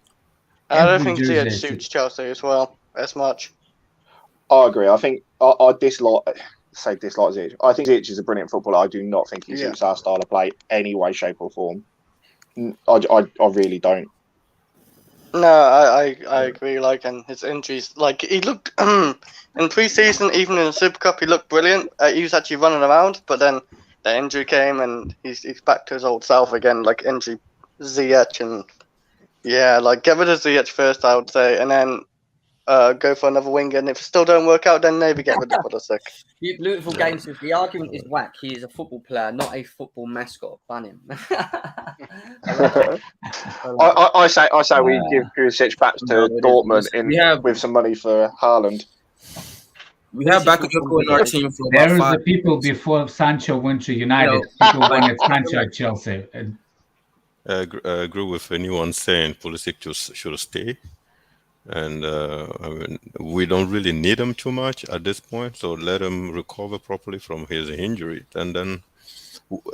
I don't think Ziyech suits Chelsea as well as much. I agree. I think I dislike Ziyech. I think Ziyech is a brilliant footballer. I do not think he suits our style of play any way, shape, or form. I really don't. No, I agree. And his injuries, he looked in pre-season, even in the Super Cup, he looked brilliant. He was actually running around, but then the injury came and he's back to his old self again. Injury Ziyech and get rid of Ziyech first, I would say, and then go for another winger. And if it still don't work out, then maybe get rid of Pulisic. Beautiful game. The argument is whack. He is a football player, not a football mascot. Ban him. I say we give Pulisic back to Dortmund with some money for Haaland. We have Bakayoko in our team for there was the people before Sancho went to United. People wanted Sancho at Chelsea. I agree with anyone saying Pulisic should stay. And we don't really need him too much at this point, so let him recover properly from his injury. And then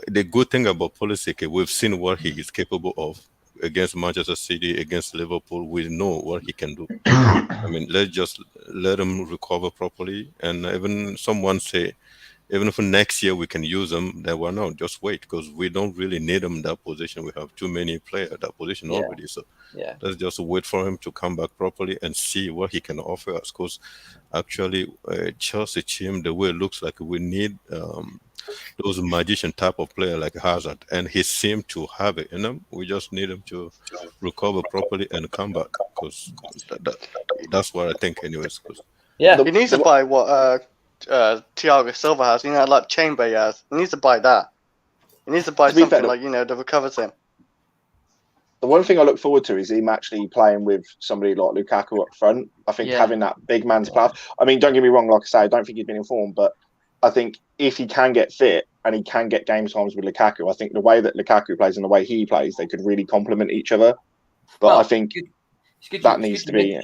the good thing about Pulisic, we've seen what he is capable of against Manchester City, against Liverpool. We know what he can do. I mean, let's just let him recover properly. And even someone say, even if next year we can use him, then why not? Just wait, because we don't really need him in that position. We have too many players at that position already. So let's just wait for him to come back properly and see what he can offer us. Because actually, Chelsea team, the way it looks like, we need those magician type of player like Hazard, and he seemed to have it in him. We just need him to recover properly and come back, because that's what I think, anyways. He needs to buy what Thiago Silva has, Chamber has. He needs to buy that. He needs to buy something that recovers him. The one thing I look forward to is him actually playing with somebody like Lukaku up front. I think having that big man to play. I mean, don't get me wrong, like I say, I don't think he's been informed, but I think if he can get fit and he can get game times with Lukaku. I think the way that Lukaku plays and the way he plays, they could really complement each other. But I think that needs to be.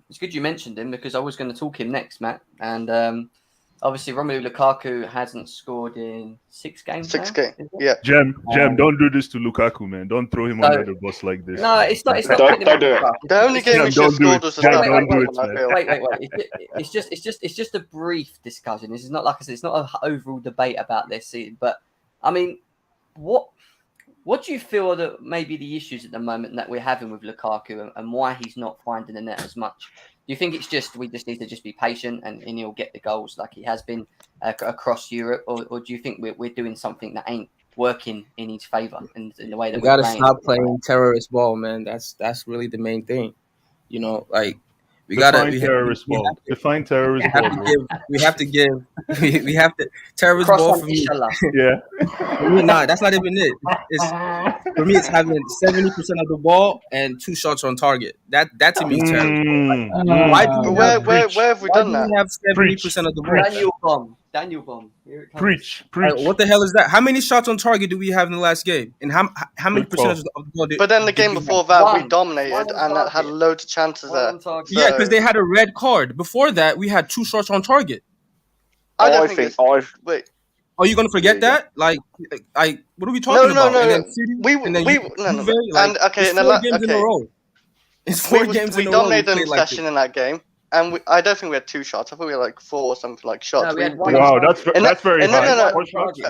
It's good you mentioned him because I was going to talk him next, Matt. And obviously, Romelu Lukaku hasn't scored in 6 games. Six games, yeah. Jem, don't do this to Lukaku, man. Don't throw him under the bus like this. No, it's not. Don't do it. The only game we should have scored was the Don't do it, Southampton one, I feel. Wait. It's just a brief discussion. This is not, like I said, it's not an overall debate about this. But I mean, what do you feel are maybe the issues at the moment that we're having with Lukaku and why he's not finding the net as much? Do you think it's just we just need to be patient and he'll get the goals like he has been across Europe, or do you think we're doing something that ain't working in his favour in the way that We gotta stop playing terrorist ball, man. That's really the main thing. You know, like Define terrorist ball. Define terrorist ball. We have to give terrorist ball for me. Yeah. For me, that's not even it. For me, it's having 70% of the ball and 2 shots on target. That to me is terrorist. Where have we done that? We have 70% of the ball. Daniel Bomb. Here it comes. Preach. What the hell is that? How many shots on target do we have in the last game? And how many percentage of the ball did? But then the game before that, we dominated and had loads of chances there. Yeah, because they had a red card. Before that, we had 2 shots on target. I think wait. Are you gonna forget that? Like, what are we talking about? No. And then City, And okay, it's 4 games in a row. It's 4 games in a row. We dominated them session in that game. And I don't think we had 2 shots. I think we had like 4 or something like shots. No, we had 1 wow, that's very high.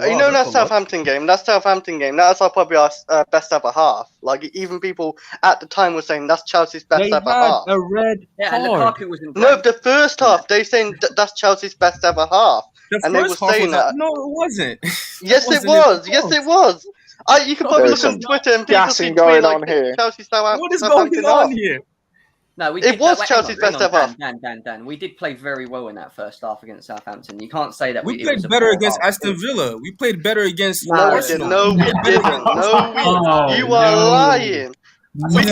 You know that Southampton game? That was probably our best ever half. Like even people at the time were saying that's Chelsea's best ever half. A red card. And Lukaku was in. No, the first half they saying that's Chelsea's best ever half. And they were saying that. No, it wasn't. Yes, it was. Yes, it was. You can probably look on Twitter and people see going on here. Chelsea Southampton. What is going on here? No, it was Chelsea's best ever. Dan. We did play very well in that first half against Southampton. You can't say that we played better against Aston Villa. We played better against Arsenal. No, we didn't. You are lying. We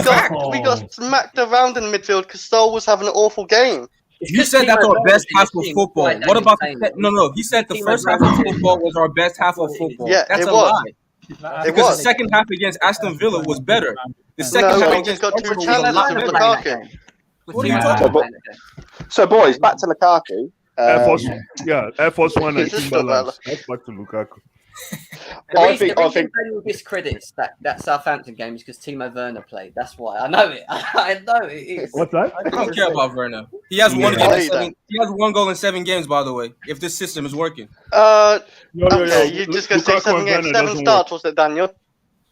got smacked around in midfield because Saul was having an awful game. You said that's our best half of football. What about no? He said the first half of football was our best half of football. Yeah, that's a lie. Because the second half against Aston Villa was better. The second half against got 2 chances with Lukaku. What are you talking about? So, boys, back to Lukaku. Air Force One and Timberlands. That's back to Lukaku. The reason Daniel discredits that Southampton game is because Timo Werner played. That's why. I know it. I know it is. What's that? I don't care about Werner. He has 1 goal in 7. He has 1 goal in 7 games, by the way. If this system is working. Okay, you just gonna say 7 games, 7 starts, was it, Daniel?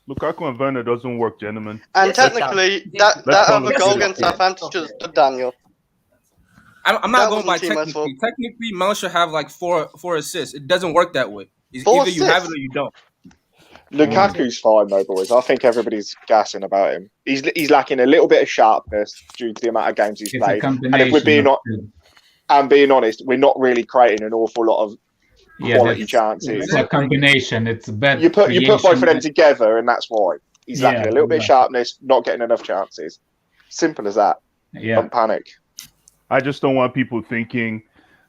Lukaku and Werner doesn't work, gentlemen. And technically, that other goal against Southampton just stood Daniel. I'm not going by technically. Technically, Mel should have like 4 assists. It doesn't work that way. Either you have it or you don't. Lukaku's fine though, boys. I think everybody's gassing about him. He's lacking a little bit of sharpness due to the amount of games he's played. And if we're being honest, we're not really creating an awful lot of quality chances. It's a combination. It's bad. You put both of them together, and that's why he's lacking a little bit of sharpness, not getting enough chances. Simple as that. Yeah. Don't panic. I just don't want people thinking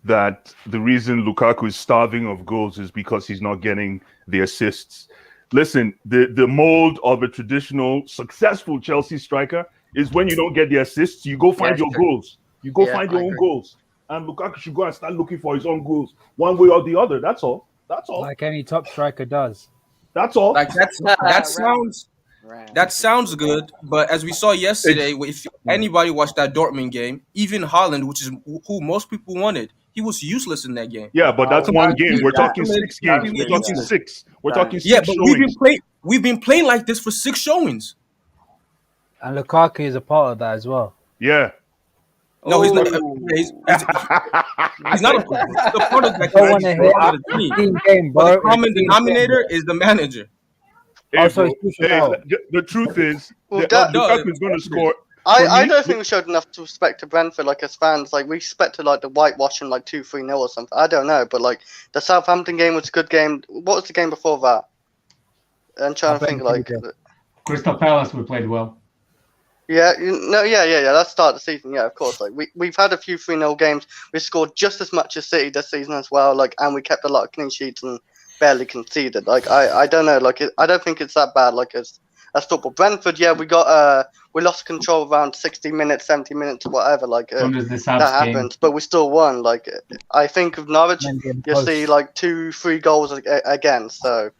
that the reason Lukaku is starving of goals is because he's not getting the assists. Listen, the mold of a traditional successful Chelsea striker is when you don't get the assists, you go find your goals. You go find your own goals. And Lukaku should go and start looking for his own goals one way or the other. That's all. Like any top striker does. That's all. Like that sounds good, but as we saw yesterday, if anybody watched that Dortmund game, even Haaland, which is who most people wanted, he was useless in that game. Yeah, but that's one game. We're talking 6 games. We're talking 6. We're talking 6 but showings. we've been playing like this for 6 showings. And Lukaku is a part of that as well. Yeah. No, he's not. He's not a part of that team. But the common denominator is the manager. The truth is, Lukaku is going to score. I don't think we showed enough respect to Brentford, like as fans. Like we expected, like the whitewashing, like 2-3-0 or something. I don't know, but like the Southampton game was a good game. What was the game before that? I'm trying to think. Like Crystal Palace, we played well. Yeah. That's start of the season. Yeah, of course. Like we've had a few 3-0 games. We scored just as much as City this season as well. Like, and we kept a lot of clean sheets and barely conceded. Like I don't know. Like I don't think it's that bad. Like as football. Brentford, yeah, we lost control around 60 minutes, 70 minutes, whatever. Like that happens, but we still won. Like I think of Norwich, you see like 2-3 goals again. So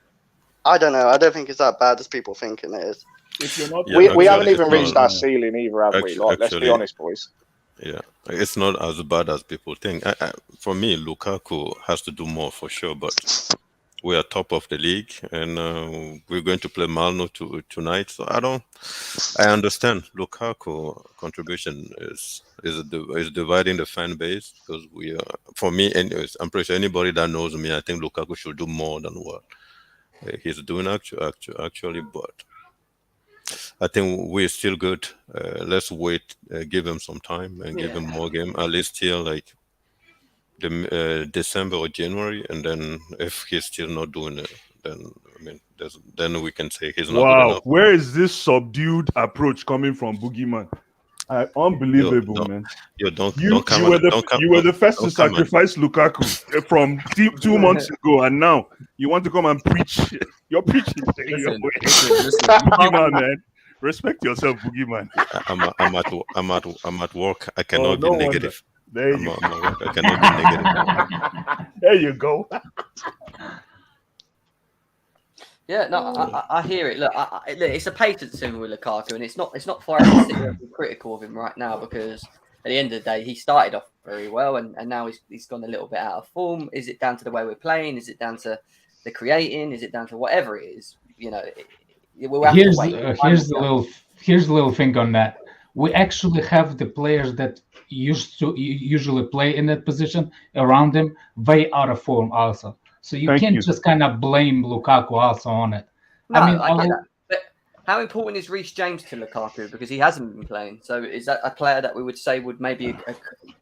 I don't know. I don't think it's that bad as people thinking it is. If you're not, we haven't even reached our ceiling either, have we? Like, let's be honest, boys. Yeah, it's not as bad as people think. For me, Lukaku has to do more for sure, but we are top of the league, and we're going to play Malmo tonight. So I understand Lukaku contribution is dividing the fan base, because we are, for me, anyways, I'm pretty sure anybody that knows me, I think Lukaku should do more than what he's doing actually, but I think we're still good. Let's wait, give him some time and give him more game, at least till like the December or January, and then if he's still not doing it, then I mean, then we can say he's not good enough. Where is this subdued approach coming from, Boogeyman? Unbelievable, man. You were the first to sacrifice Lukaku from 2 months ago, and now you want to come and preach. You're preaching. Listen. Boogeyman, man. Respect yourself, Boogeyman. I'm at work. I cannot be negative. There you go. I cannot be negative. There you go. Yeah, no, I hear it. Look, look, it's a patience thing with Lukaku, and it's not for us to sit here and be critical of him right now, because at the end of the day, he started off very well, and now he's gone a little bit out of form. Is it down to the way we're playing? Is it down to the creating? Is it down to whatever it is? You know, we'll have to wait. Here's the little thing on that. We actually have the players that usually play in that position around him way out of form also. So you can't just kind of blame Lukaku also on it. No, I get that. But how important is Reece James to Lukaku? Because he hasn't been playing. So is that a player that we would say would maybe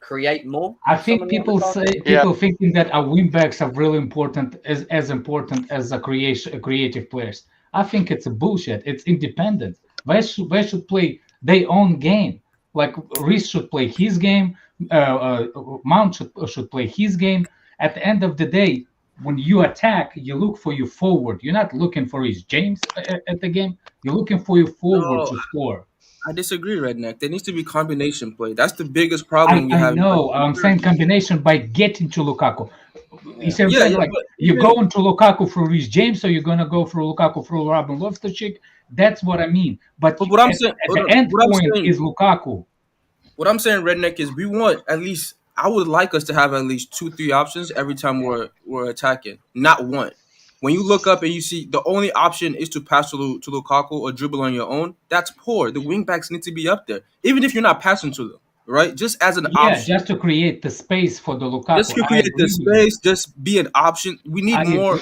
create more? I think people thinking that our wingbacks are really important, as important as creative players. I think it's a bullshit. It's independent. They should play their own game. Like Reece should play his game. Mount should play his game. At the end of the day, when you attack, you look for your forward. You're not looking for Reece James at the game. You're looking for your forward to score. I disagree, Redneck. There needs to be combination play. That's the biggest problem we have. No, I'm saying combination by getting to Lukaku. You see what I'm saying? You're going to Lukaku for Reece James, so you're going to go for Lukaku for Robin Loftus-Cheek. That's what I mean. But what I'm saying, the end point is Lukaku. What I'm saying, Redneck, is we want at least. I would like us to have at least 2-3 options every time we're attacking, not one. When you look up and you see the only option is to pass to Lukaku or dribble on your own, that's poor. The wingbacks need to be up there, even if you're not passing to them, right? Just as an option. Yeah, just to create the space for the Lukaku. Just to create the space, just be an option. We need more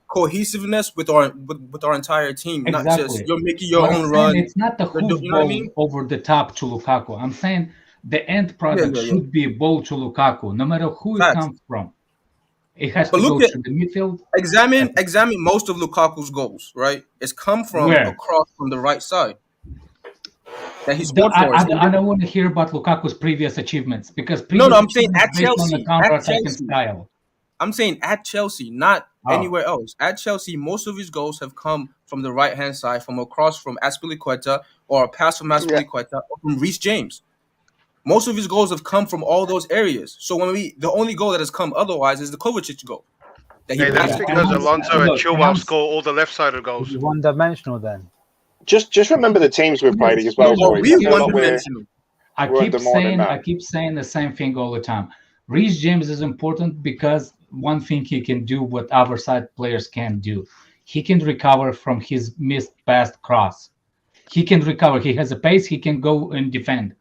cohesiveness with our entire team, not just you're making your own run. It's not the hoop over the top to Lukaku. I'm saying the end product should be a ball to Lukaku, no matter who it comes from. It has to go to the midfield. Examine most of Lukaku's goals, right? It's come from across from the right side. That he scored for us. I don't want to hear about Lukaku's previous achievements, because I'm saying at Chelsea. Style. I'm saying at Chelsea, not anywhere else. At Chelsea, most of his goals have come from the right-hand side, from across from Azpilicueta, or a pass from Azpilicueta, or from Reece James. Most of his goals have come from all those areas. So the only goal that has come otherwise is the Kovacic goal. That's because Alonso and Chilwell score all the left-sided goals. One-dimensional then. Just remember the teams we've played as well. I keep saying the same thing all the time. Reece James is important because one thing he can do what other side players can't do. He can recover from his missed past cross. He can recover. He has a pace. He can go and defend.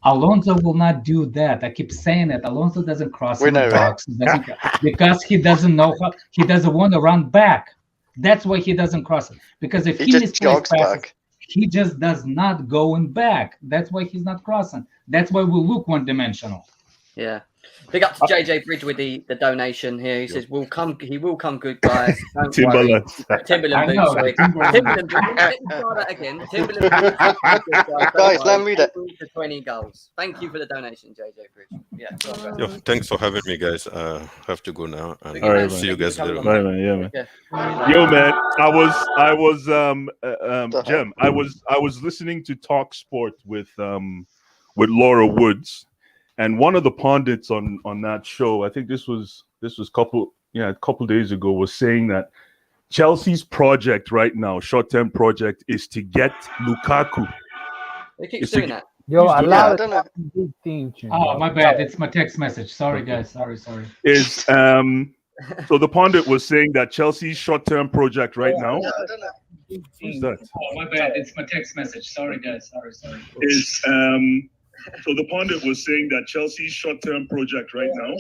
Alonso will not do that. I keep saying it. Alonso doesn't cross in the box because he doesn't know how. He doesn't want to run back. That's why he doesn't cross it. Because if he just jogs back, he just does not go in back. That's why he's not crossing. That's why we look one-dimensional. Yeah. Big up to JJ Bridge with the donation here. He says, he will come good, guys. Timberland. Timberland boots. Timberland boots. Let me try that again. Timberland boots. Guys, let me read it. 20 goals. Thank you for the donation, JJ Bridge. Yeah. Go on, guys. Yo, thanks for having me, guys. Have to go now, and All right, see man. you guys Thank you later. for Bye, man. Yeah, man. Yeah. Yo, man, I was Jem. I was listening to Talk Sport with Laura Woods, and one of the pundits on that show, I think this was a couple days ago, was saying that Chelsea's project right now, short-term project, is to get Lukaku. They keep doing that. Yo, He's doing allow I it. don't know. Big theme tune. Oh, bro. my bad. It's my text message. Sorry, guys. Sorry. Is so the pundit was saying that Chelsea's short-term project right now. Who's that? Oh, my bad. It's my text message. Sorry, guys. Sorry. Is so the pundit was saying that Chelsea's short-term project right now.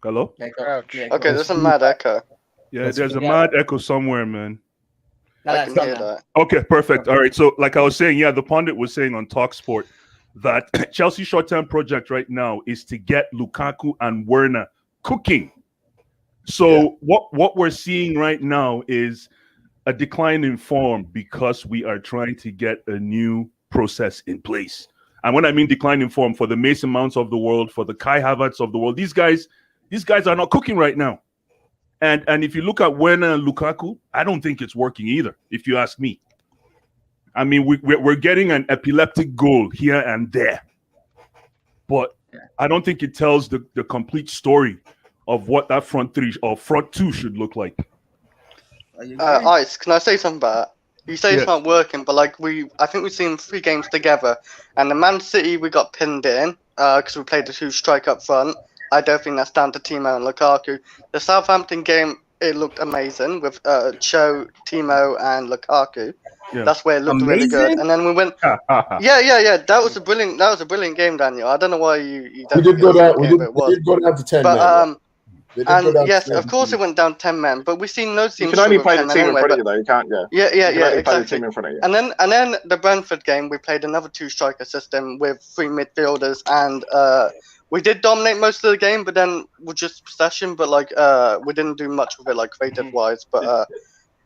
Hello? Yeah, go- yeah, go Okay, on. there's a mad echo. Yeah, there's a mad echo somewhere, man. No, I that's can done hear now. that. Okay, perfect. All right. So, like I was saying, yeah, the pundit was saying on Talksport that Chelsea's short-term project right now is to get Lukaku and Werner cooking. So, what we're seeing right now is a decline in form because we are trying to get a new process in place. And when I mean decline in form, for the Mason Mounts of the world, for the Kai Havertz of the world, these guys are not cooking right now. And if you look at Werner and Lukaku, I don't think it's working either, if you ask me. I mean, we're getting an epileptic goal here and there, but I don't think it tells the complete story of what that front three or front two should look like. Ice, can I say something about it? You say it's not working, but like I think we've seen 3 games together, and the Man City we got pinned in because we played the 2 strike up front. I don't think that's down to Timo and Lukaku. The Southampton game, it looked amazing with Cho, Timo, and Lukaku. Yeah. That's where it looked really good. And then we went. Yeah. That was a brilliant game, Daniel. I don't know why you don't. We did go down. We did go down to 10 but, men. And yes, of course it went down 10 men, but we've seen no team. You can only play the 10 team in anyway, front of you, though. You can't go. Yeah, You can only play the exactly. team in front of you. And then the Brentford game, we played another 2 striker system with 3 midfielders, and we did dominate most of the game, but then with just possession, but like we didn't do much with it, like creative wise, but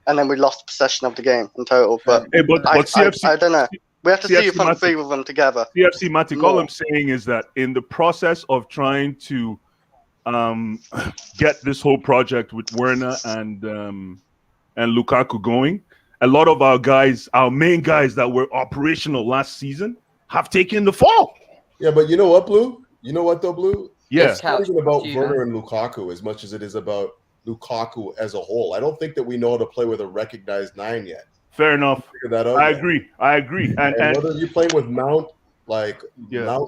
and then we lost possession of the game in total. But CFC, I don't know. We have to see a front Matic, 3 with them together. CFC Matic, all I'm saying is that in the process of trying to get this whole project with Werner and Lukaku going, a lot of our main guys that were operational last season have taken the fall. Yeah, but you know what, Blue? You know what, though, Blue? Yeah. It's not even about Werner and Lukaku as much as it is about Lukaku as a whole. I don't think that we know how to play with a recognized 9 yet. Fair enough. Figure that out I yet. agree. And whether you're playing with Mount, Mount,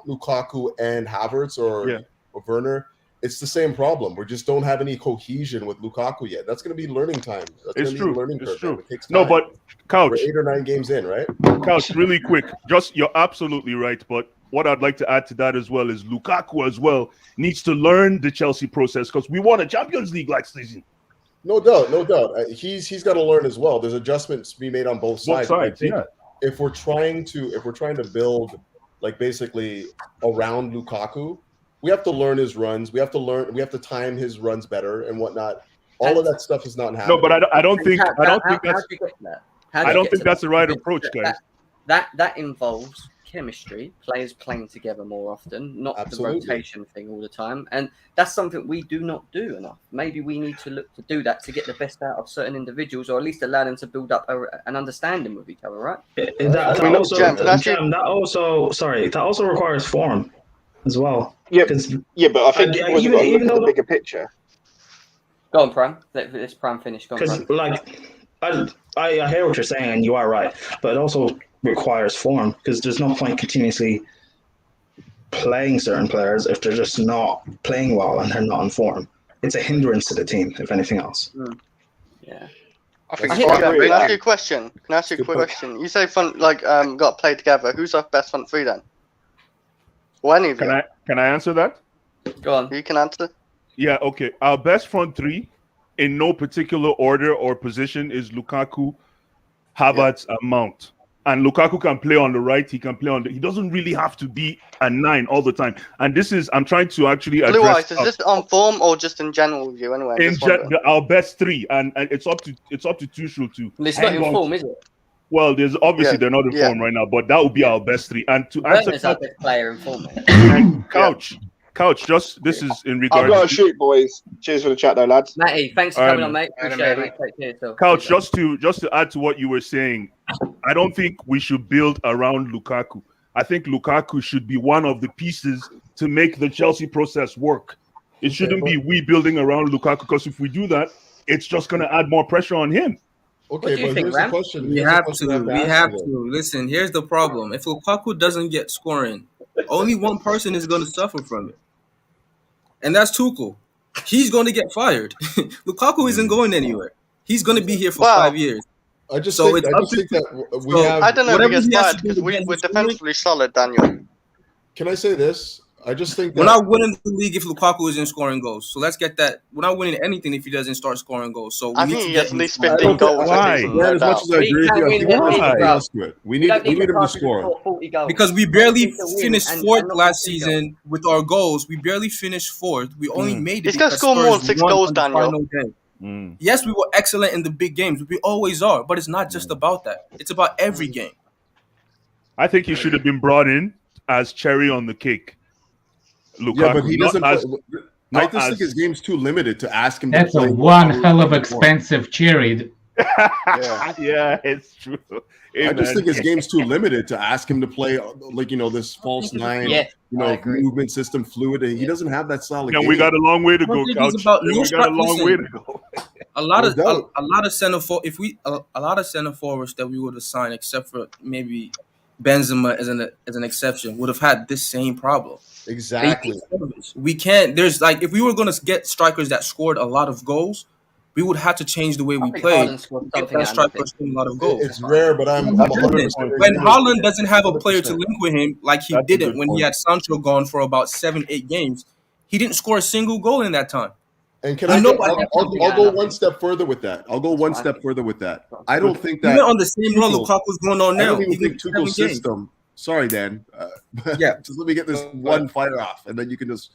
Lukaku, and Havertz or Werner, it's the same problem. We just don't have any cohesion with Lukaku yet. That's going to be learning time. That's It's true. Learning It's curve, true. man. It takes time. No, but Couch. We're 8 or 9 games in, right? Couch, really quick. You're absolutely right. But what I'd like to add to that as well is Lukaku as well needs to learn the Chelsea process because we won a Champions League last season. No doubt. He's got to learn as well. There's adjustments to be made on both sides. I think if we're trying to build basically around Lukaku, we have to learn his runs. We have to time his runs better and whatnot. All of that stuff is not happening. No, but I don't think that's the right approach, guys. That involves chemistry, players playing together more often, not Absolutely. the rotation thing all the time. And that's something we do not do enough. Maybe we need to look to do that to get the best out of certain individuals, or at least allow them to build up an understanding with each other, right? That also requires form as well. Yeah, but I think you've got to look at the bigger picture. Go on, Prime. Let's Prime finish. Go on, Prime. Because I hear what you're saying, and you are right, but it also requires form because there's no point continuously playing certain players if they're just not playing well and they're not in form. It's a hindrance to the team, if anything else. Yeah. Can I ask you a question? Can I ask you a quick question? You say got to play together. Who's our best front 3 then? Or any of you? Can I answer that? Go on. You can answer. Yeah, okay. Our best front 3 in no particular order or position is Lukaku, Havertz, and Mount. And Lukaku can play on the right. He can play he doesn't really have to be a 9 all the time. And I'm trying to actually address. Blue Eyes, is this on form or just in general with you anyway? Our best 3, and it's up to Tuchel to. It's not in form, is it? Well, there's obviously they're not in form right now, but that would be our best three. And to answer Werner's our best player in form. and Couch, just this is in regards. I've got to shoot, boys. Cheers for the chat, though, lads. Matty, thanks for coming on, mate. Appreciate it, mate. Take care, so. Couch, just to add to what you were saying, I don't think we should build around Lukaku. I think Lukaku should be one of the pieces to make the Chelsea process work. It shouldn't be we building around Lukaku, because if we do that, it's just going to add more pressure on him. Okay, but here's the question. We have to. Listen, here's the problem. If Lukaku doesn't get scoring, only one person is going to suffer from it. And that's Tuchel. He's going to get fired. Lukaku isn't going anywhere. He's going to be here for 5 years. I just think that we have. I don't know if he gets fired because we're defensively solid, Daniel. Can I say this? I just think that we're not winning the league if Lukaku isn't scoring goals. So let's get that. We're not winning anything if he doesn't start scoring goals. So we need to get at least 15 goals. Why? As much as I agree with you, we need him to score. Because we barely finished fourth last season with our goals. We barely finished fourth. We only made it. He's gonna score more than 6 goals, Daniel. Yes, we were excellent in the big games. We always are. But it's not just about that. It's about every game. I think he should have been brought in as cherry on the cake. Lukaku, yeah, but he doesn't. I just think his game's too limited to ask him. That's to play one hell of expensive cherry. Yeah, it's true. I just think his game's too limited to ask him to play this false nine, movement system fluid. He doesn't have that style of game. We got a long way to go, Couch. We got a long way to go. A lot of center forwards that we would have signed, except for maybe Benzema as an exception, would have had this same problem. Exactly. We can't. There's if we were going to get strikers that scored a lot of goals, we would have to change the way we play. Get that striker scoring a lot of goals. It's rare, but I'm 100% when Haaland doesn't have a player to link with him like he didn't when he had Sancho gone for about 7-8 games, he didn't score a single goal in that time. And I'll go one step further with that. I don't think that on the same run Lukaku's going on now. I don't even think Tuchel's system. Sorry, Dan. Just let me get this one fire off, and then you can just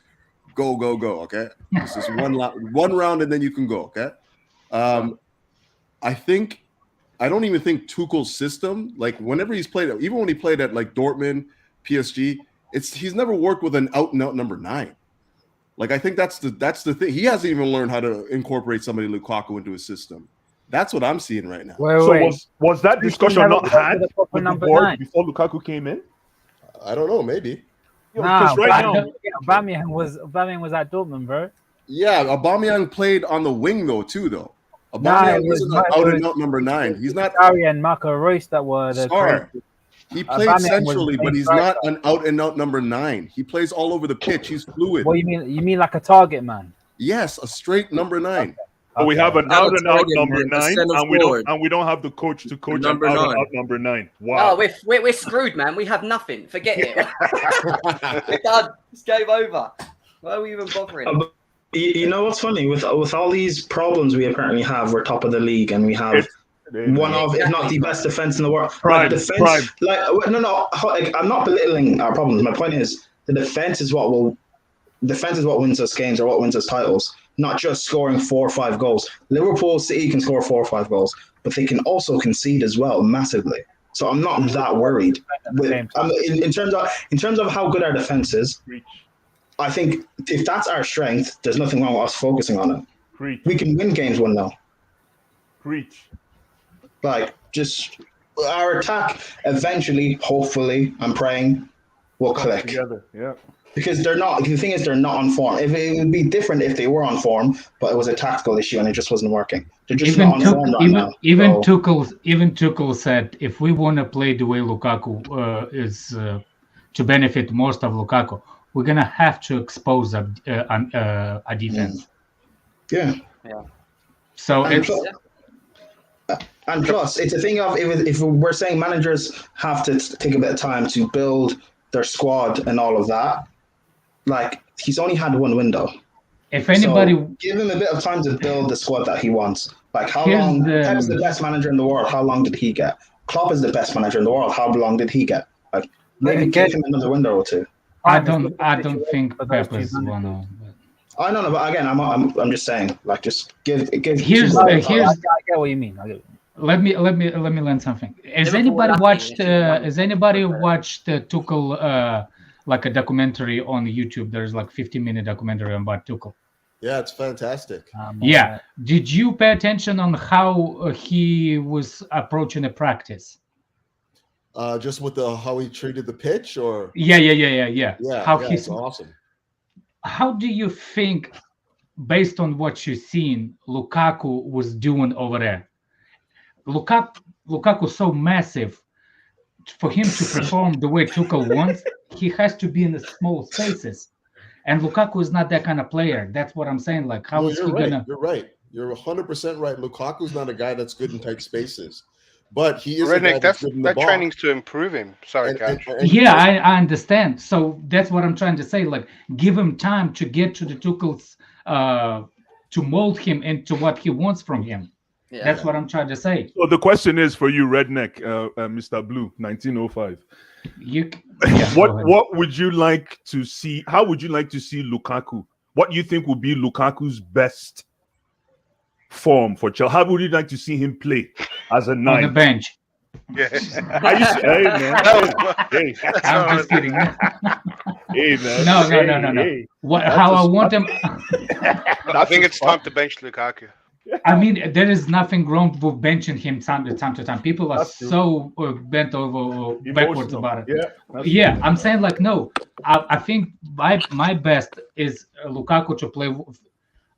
go. Okay, this is one round, and then you can go. Okay. I don't even think Tuchel's system, whenever he's played, even when he played at Dortmund, PSG, he's never worked with an out and out number 9. I think that's the thing. He hasn't even learned how to incorporate somebody Lukaku into his system. That's what I'm seeing right now. Was that discussion not had with the board before Lukaku came in? I don't know. Maybe. Nah, Aubameyang was at Dortmund, bro. Yeah, Aubameyang played on the wing though. Aubameyang wasn't an out and out number 9. He's not. Ari and Marco Reus that were the. He played centrally, but he's not an out and out number 9. He plays all over the pitch. He's fluid. What you mean? You mean like a target man? Yes, a straight number 9. Okay. But we have an out and out number 9, and we don't have the coach to coach an out and out number 9. Wow. Oh, we're screwed, man. We have nothing. Forget it. We're done. It's game over. Why are we even bothering? You know what's funny? With all these problems we apparently have, we're top of the league, and we have one of, if not the best defense in the world. Prime. No. I'm not belittling our problems. My point is the defense is what wins us games or what wins us titles. Not just scoring 4 or 5 goals. Liverpool City can score 4 or 5 goals, but they can also concede as well massively. So I'm not that worried. In terms of how good our defense is, I think if that's our strength, there's nothing wrong with us focusing on it. Preach. We can win games 1-0. Preach. Just our attack eventually, hopefully, I'm praying, will click. Together. Yeah. Because they're not. The thing is, they're not on form. It would be different if they were on form, but it was a tactical issue and it just wasn't working. They're just not on form right now. Even Tuchel said, if we want to play the way Lukaku is to benefit most of Lukaku, we're gonna have to expose a defense. Yeah. So and plus, it's a thing of if we're saying managers have to take a bit of time to build their squad and all of that. He's only had one window. If anybody give him a bit of time to build the squad that he wants. How long? Pep's the best manager in the world. How long did he get? Klopp is the best manager in the world. How long did he get? Maybe give him another window or 2. I don't think Pep is one of. I don't know, but again, I'm just saying. Just give. I get what you mean. Let me learn something. Has Liverpool anybody lucky watched? if you won. Has anybody watched Tuchel? Like a documentary on YouTube. There's like 15-minute documentary about Tuchel. Yeah, it's fantastic. Yeah. Did you pay attention on how he was approaching a practice? Just with how he treated the pitch, or Yeah. How yeah, it's awesome. How do you think, based on what you've seen, Lukaku was doing over there? Lukaku's so massive. For him to perform the way Tuchel wants, he has to be in the small spaces. And Lukaku is not that kind of player. That's what I'm saying. Like, how is he gonna? You're right. You're 100% right. Lukaku's not a guy that's good in tight spaces, but he is. Redneck, a guy that's good in the that ball. training's to improve him. Sorry, Coach. Yeah, I understand. So that's what I'm trying to say. Like, give him time to get to the Tuchel's, to mold him into what he wants from him. Yeah. That's what I'm trying to say. So the question is for you, Redneck, Mr. Blue, 1905. What would you like to see? How would you like to see Lukaku? What do you think would be Lukaku's best form for Chelsea? How would you like to see him play as a nine? On the bench. Yeah. Hey, man. Hey. I'm just kidding. Hey, man. No. Hey. How I want him. I think it's time to bench Lukaku. I mean, there is nothing wrong with benching him time to time. People are so bent over backwards about it. Yeah, I'm saying like no. I think my best is Lukaku to play.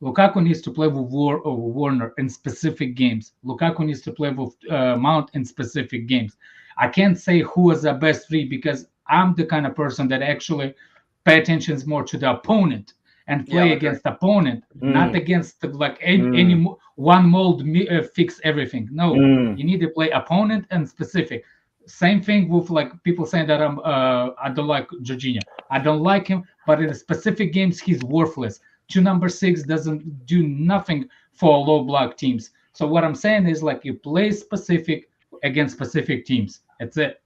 Lukaku needs to play with Warner in specific games. Lukaku needs to play with Mount in specific games. I can't say who is the best three because I'm the kind of person that actually pay attention more to the opponent and play against the opponent, not against any one mold fix everything. No, you need to play opponent and specific. Same thing with like people saying that I don't like Jorginho. I don't like him, but in specific games he's worthless. 2 number 6 doesn't do nothing for low block teams. So what I'm saying is like you play specific against specific teams. That's it.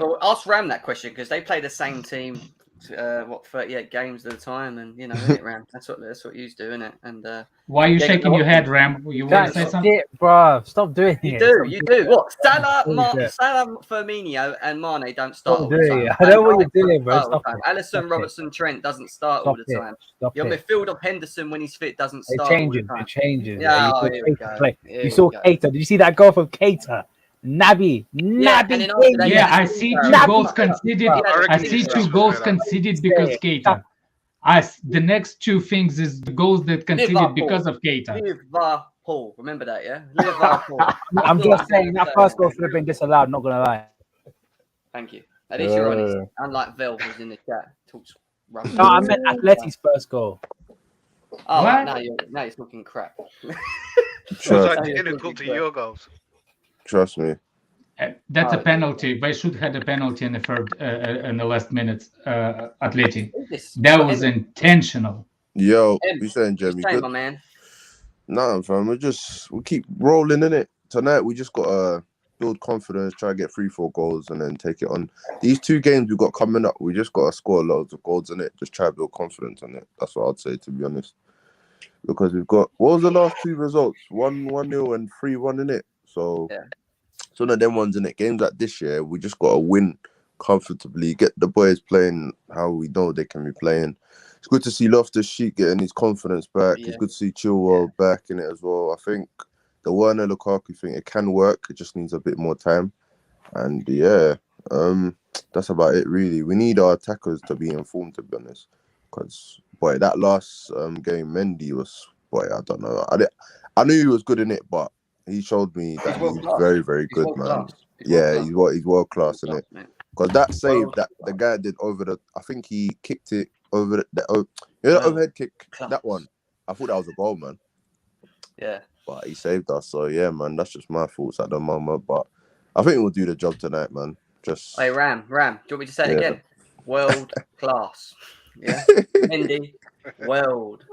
Well, ask Ram that question because they play the same team. 38 games at a time, and you know, isn't it, Ram? That's what you do, isn't it? And why are you shaking your head, Ram? You want to say something, bro? Stop doing it. You do. What? Salah, Firmino, and Mane don't start all the time. I know what you're doing, bro. Stop it. Alisson, Robertson, Trent doesn't start all the time. Your midfield of Henderson when he's fit doesn't start. It changes. Yeah, here we go. You saw Keita. Did you see that goal from Keita? Naby. Yeah, I see 2 goals conceded. I see 2 goals conceded because Keita. The next 2 things is the goals that conceded because of Keita. Liverpool, remember that, yeah? Liverpool. I'm just saying that first goal should have been disallowed. Not gonna lie. Thank you. At least you're honest. Unlike Vel, who's in the chat, talks rubbish. No, I meant Atleti's first goal. Oh, right, now you're talking crap. So identical to your goals. Trust me. That's a penalty. They should have had a penalty in the third, in the last minutes. Atleti. That was intentional. Yo, you saying, Jeremy? Good, my man. Nah, fam. We keep rolling in it. Tonight we just gotta build confidence, try to get 3-4 goals, and then take it on. These 2 games we've got coming up, we just gotta score loads of goals in it. Just try to build confidence on it. That's what I'd say, to be honest. Because we've got what was the last 2 results? 1-0 and 3-1 in it. So, so none of them ones in it. Games like this year, we just got to win comfortably. Get the boys playing how we know they can be playing. It's good to see Loftus-Cheek getting his confidence back. It's good to see Chilwell back in it as well. I think the Werner Lukaku thing, it can work. It just needs a bit more time. And that's about it really. We need our attackers to be informed, to be honest. Because boy, that last game, Mendy was I don't know. I knew he was good in it, but he showed me that he's very, very good, man. He's world class in it. Because that save that the guy did over I think he kicked it over the overhead kick. That one, I thought that was a goal, man. Yeah. But he saved us, so yeah, man. That's just my thoughts at the moment. But I think we'll do the job tonight, man. Hey, Ram. Do you want me to say it again? World class. Yeah. Mendy, world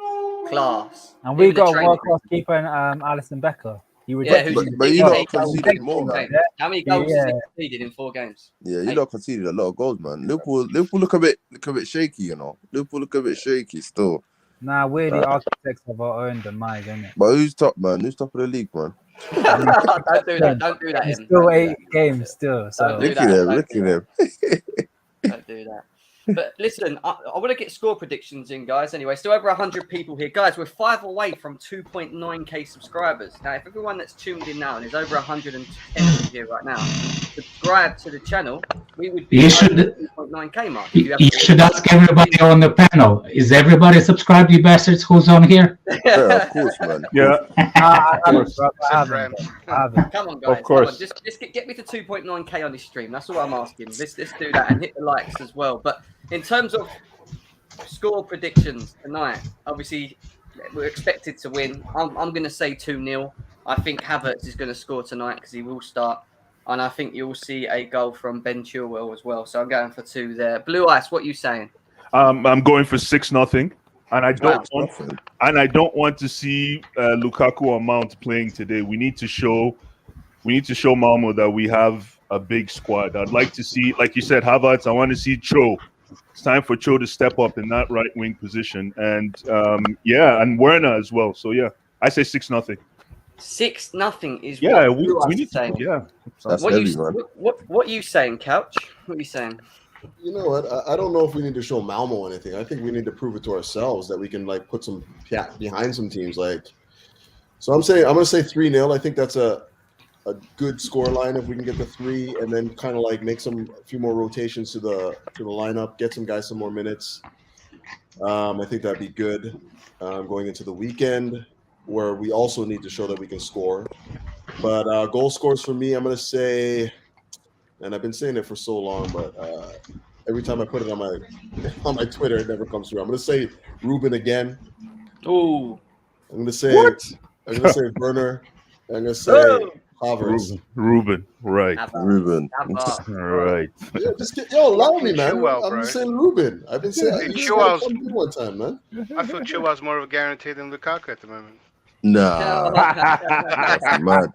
class. And we got a world class keeper in Alisson Becker. But you lot conceded more, man. How many goals has he conceded in 4 games? Yeah, you lot conceded a lot of goals, man. Liverpool look a bit shaky, you know. Liverpool look a bit shaky still. Nah, we're the architects of our own demise, isn't it? But who's top, man? Who's top of the league, man? Don't do that. Don't do that. It's Im. still Don't do 8 that. games still. Don't So do Look that. at him. Don't Look do at that. him. Don't do that. But listen, I want to get score predictions in, guys. Anyway, still over 100 people here. Guys, we're 5 away from 2.9k subscribers. Now, if everyone that's tuned in now and is over 110 here right now, subscribe to the channel, we would be You over should- the 2.9k mark. You should ask everybody on the panel. Is everybody subscribed, you bastards? Who's on here? Yeah, of course, man. Yeah. I haven't. Come on, guys. Of course. Come on. Just get me to 2.9k on this stream. That's all I'm asking. Let's do that and hit the likes as well. But in terms of score predictions tonight, obviously we're expected to win. I'm going to say 2-0. I think Havertz is going to score tonight because he will start. And I think you'll see a goal from Ben Chilwell as well. So I'm going for 2 there. Blue Ice, what are you saying? I'm going for 6-0. And I don't want to see Lukaku or Mount playing today. We need to show Malmo that we have a big squad. I'd like to see, like you said, Havertz. I want to see Cho. It's time for Cho to step up in that right wing position, and and Werner as well. So I say 6-0. 6-0 is Yeah, what Blue Ice we need is saying. to. That's What heavy, you man. what you saying, Couch? What are you saying? You know what? I don't know if we need to show Malmo anything. I think we need to prove it to ourselves that we can like put some behind some teams. Like, so I'm gonna say 3-0. I think that's a good score line if we can get the 3, and then kind of like make a few more rotations to the lineup, get some guys some more minutes. I think that'd be good going into the weekend, where we also need to show that we can score. But goal scores for me, I'm gonna say, and I've been saying it for so long, but every time I put it on my Twitter, it never comes through. I'm gonna say Ruben again. Ooh. I'm gonna say Werner. I'm gonna say Havertz. Ruben, right? Ruben. All right. Yeah, allow me, man. Chilwell, I'm bro. just saying Ruben. I've been saying Chilwell's one time, man. I feel Chilwell's more of a guarantee than Lukaku at the moment. Nah. That's mad.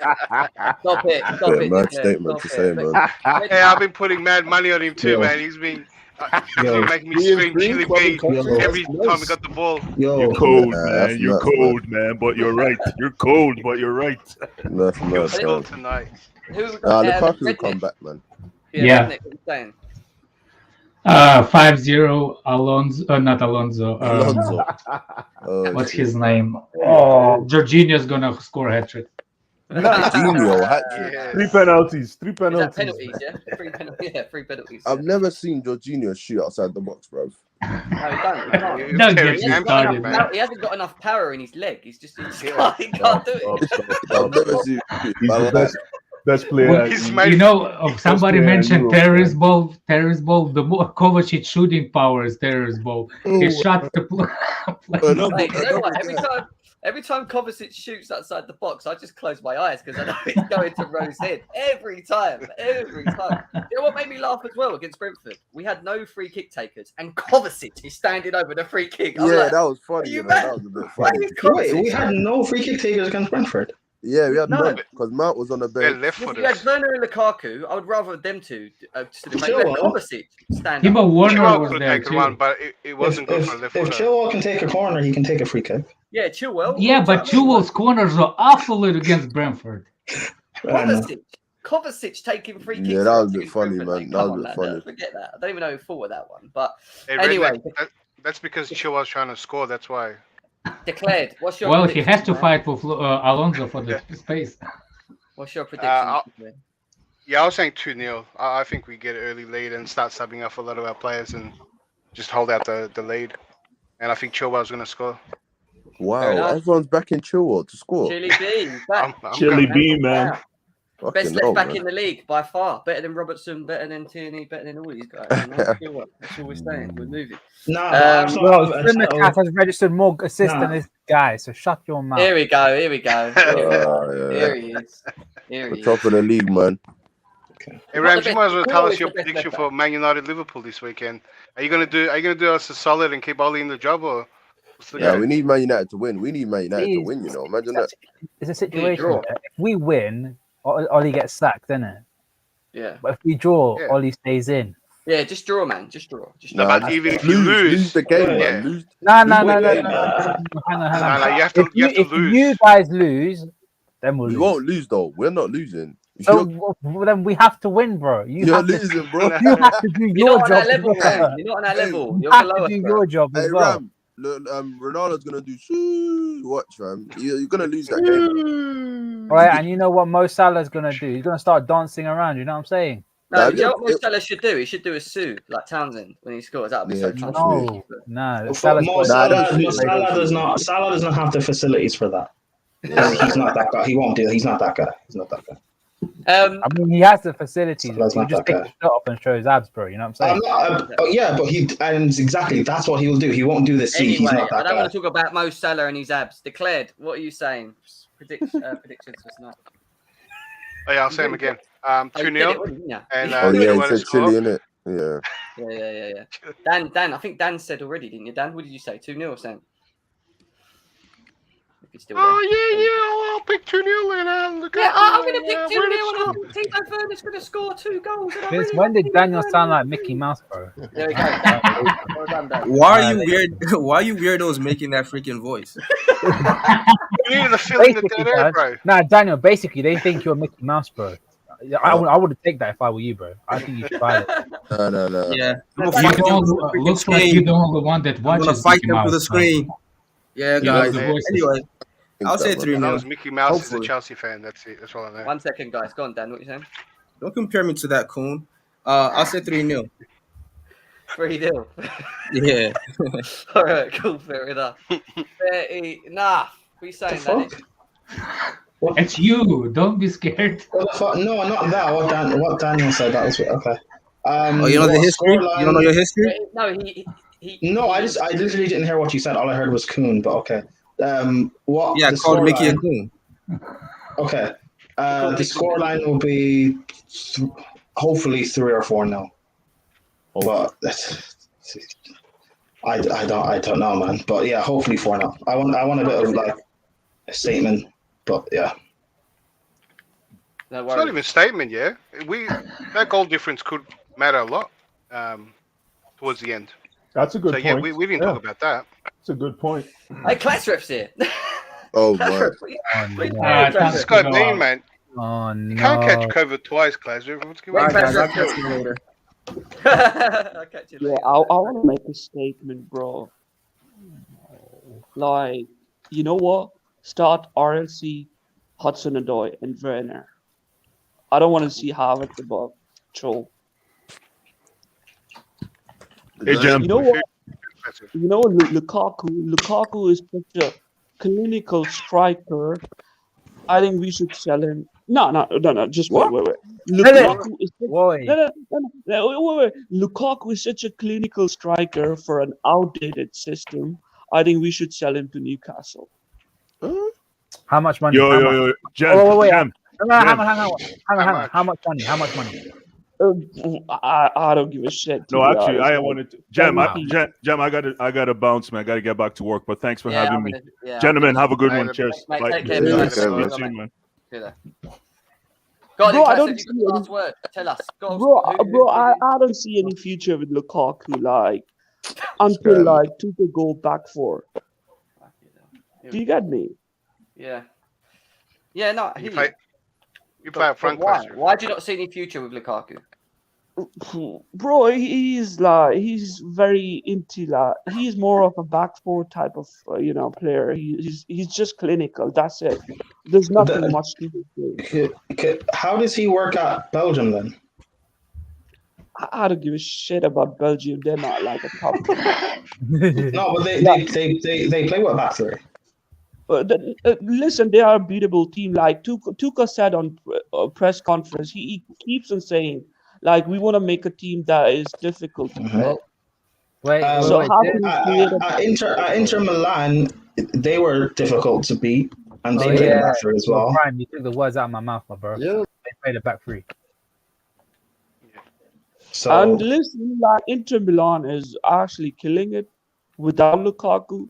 Stop it. Stop it. Mad Declan. statement Stop to say, it. man. Hey, I've been putting mad money on him too, Yo. man. He's been Yo. making me He is scream green Chili club B and country. every That's time nice. we got the ball. Yo, You're cold, Nah, man. that's You're nuts, cold, man. But you're right. You're cold, but you're right. That's He'll mad, score man. tonight. Who we got? Lukaku will Redneck. come back, man. Yeah. Redneck, what are you saying? 5-0 Alonso, not Alonso. Alonso. Oh, What's shit. his name? Oh, Jorginho's gonna score a hat trick. Jorginho, hat-trick. Yeah. 3 penalties. 3 Is that penalties. penalties, yeah? 3 penalties. Yeah, 3 penalties. I've never seen Jorginho shoot outside the box, bro. No, he don't. He can't. He'll Don't tear get his me He hasn't, got started, enough man. power, he hasn't got enough power in his leg. He can't do it. I've never seen. He's the best player. Well, He's He's- made- You know, somebody player in mentioned Europe, terrorist ball. Terrorist ball. The more Kovacic shooting power is terrorist ball. He shot the play. Mate, you know what? Every time Kovacic shoots outside the box, I just close my eyes because I know it's going to Rose's head. Every time. You know what made me laugh as well against Brentford? We had no free kick takers, and Kovacic is standing over the free kick. I'm Yeah, like, that was funny. you You know, mad? that was a bit why funny. is Kovacic? Wait, we had no free kick takers against Brentford. Yeah, we had No. Mount because Mount was on the They're bench. left If for you had this. Werner and Lukaku, I would rather them two. Chilwell. Kovacic stand Yeah, up. but Warner Chilwell was could there have taken too. one, but it wasn't good for left If footer. Chilwell can take a corner, he can take a free kick. Yeah, Chilwell. Yeah, but Chilwell's corners are awful against Brentford. Kovacic taking free kicks. Yeah, that was a bit against funny, Brentford, man. mate. That Come was a on, bit lad, funny. forget that. I don't even know who thought of that one. But Hey, anyway, Redneck, that's because Chilwell's trying to score. That's why. declared. What's your Well, he prediction, has to man? fight with Alonso for the space. What's your prediction? Yeah, I was saying 2-0. I think we get an early lead and start subbing off a lot of our players and just hold out the lead. And I think Chilwell's going to score. Fair Wow, enough. everyone's back in Chilwell to score. Chili B, back. I'm Chili going- B, man. Fucking Best left hell, back man. in the league by far. Better than Robertson, better than Tierney, better than all these guys. You know? Feel what? That's all we're saying. We're moving. Nah, Well, Simicast has registered more assists Nah. than this guy, so shut your mouth. Here we go. Here we go. Here Yeah. he is. Here We're he top is. of the league, man. Hey Rams, you might as well tell us Always your the best prediction left for Man United Liverpool this weekend. Are you gonna do us a solid and keep Oli in the job, or what's the Yeah, game? we need Man United to win. We need Man United to win, you know. Imagine that. It's a situation. draw. If we win, Ollie gets sacked, innit? Yeah. But if we draw, Yeah. Ollie stays in. Yeah, just draw, man. Just draw. Just No, draw. but even if you lose, the game, yeah. man. Lose. No. Nah, Hang on. you have to If lose. you guys lose, Then we'll We lose. won't lose though. We're not losing. So then we have to win, bro. You're losing, bro. You have to do You're your not on job. our level, as well. man. You're not on our Hey, level. You You're have below to us, do bro. your job Hey as well. Ram, look, Ronaldo's gonna do. Watch, fam. You're gonna lose that game. Right, and you know what Mo Salah's gonna do? He's gonna start dancing around. You know what I'm saying? No, Nah, you know what Mo Salah should do? He should do a Sue, like Townsend, when he scores. That would be so Yeah, funny. No, Salah Salah's does not have the facilities for that. Yeah. He's not that guy. He won't do. He's not that guy. He's not that guy. I mean, he has the facilities. Salah's He'll not just that take guy. the shot up and show his abs, bro. You know what I'm saying? Yeah, but exactly that's what he will do. He won't do the C. Anyway, He's not I that don't guy. want to talk about Mo Salah and his abs. Declared, what are you saying? Predictions for tonight. Oh, yeah, I'll say them again. Oh, you said 2-0. it, wouldn't you? And Oh yeah, he Chilwell said score. Chile, innit? Yeah. Yeah. Dan, I think Dan said already, didn't you? Dan, what did you say? 2-0 or something? If you're still there. Oh, I'll pick 2-0 and Lukaku. Yeah, I'm going to pick 2-0 we're gonna and I score. think Tito Fernand's going to score 2 goals. And I Since really when did think Daniel Fernandes sound will like do. Mickey Mouse, bro? There we go. Well done, Dan. Why are you weird? Why are you weirdos making that freaking voice? We need to fill in the dead air, bro. Nah, Daniel, basically, they think you're Mickey Mouse, bro. I would take that if I were you, bro. I think you should try it. No. Yeah. Looks like you're the only one that I'm gonna watches fight Mickey them for the Mouse, screen. Yeah, You love guys. the voices. Anyway, I'll say That 3-0. was Mickey Mouse is a Hopefully. Chelsea fan. That's it. That's all I know. 1 second, guys. Go on, Dan. What are you saying? Don't compare me to that coon. I'll say 3-0. 3-0. Yeah. All right, cool. Fair enough. Fair enough. What are you saying, Danny? It's you. Don't be scared. No, not that. What Daniel said. That was okay. Oh, you know the history? You don't know your history? No, No, I literally didn't hear what you said. All I heard was Coon. But okay. What? Yeah, the called Mickey a scoreline- coon. Okay. The scoreline will be hopefully 3 or 4-0. But I don't know, man. But yeah, hopefully 4-0. I want a bit of like a statement. But yeah. No It's not worries. even a statement, yeah. That goal difference could matter a lot towards the end. That's a good So point. yeah, we didn't talk about that. That's a good point. Hey, class ref's here. Oh Class my. ref, what are you doing, class This ref? guy mean, man. Oh You can't no. catch COVID twice, Class. What's going Right, on? class I'll ref. catch you later. I'll catch you Yeah, later. I want to make a statement, bro. Like, you know what? Start RLC, Hudson-Odoi, and Werner. I don't want to see Harvard above Troll. Hey, Jim. You know what? You know Lukaku is such a clinical striker. I think we should sell him. No. Just wait. Lukaku is Wait. wait. Lukaku is such a clinical striker for an outdated system. I think we should sell him to Newcastle. How much money? Yo, How yo, much? yo, Jem, Oh, wait. Jem, Hang Jem. on. How much money? How much money? I don't give a shit. to No, be actually, honest. I wanted to. Jem, Wow. Jem, I gotta bounce, man. I gotta get back to work. But thanks for Yeah, having I'm me, gonna- yeah, I'm gentlemen. gonna- Have a good Mate, one. Cheers. Mate, Bye. take care, Yeah, man. okay, Go man. on, mate. man. See you there. Go on, Bro, I Class, don't have you see got the any- last word? Tell us. Go on. Bro, I don't see any future with Lukaku, like, until, like, Tuchel go back for. Do you get me? Yeah. Yeah, no, I hear You play up front, why? Class. Why do you not see any future with Lukaku? Bro, he's very into, like, he's more of a back four type of, player. He's just clinical. That's it. There's nothing much to do. How does he work at Belgium then? I don't give a shit about Belgium. They're not like a top. No, but they play with back three. Listen, they are a beatable team. Like Tuchel said on press conference, he keeps on saying, like, we want to make a team that is difficult to play. Wait, So how wait. can you create At Inter Milan, they were difficult to beat, and they played a back three as well. Prime, you took the words out of my mouth, my bro. Yeah. They played a back three. So And listen, like, Inter Milan is actually killing it without Lukaku.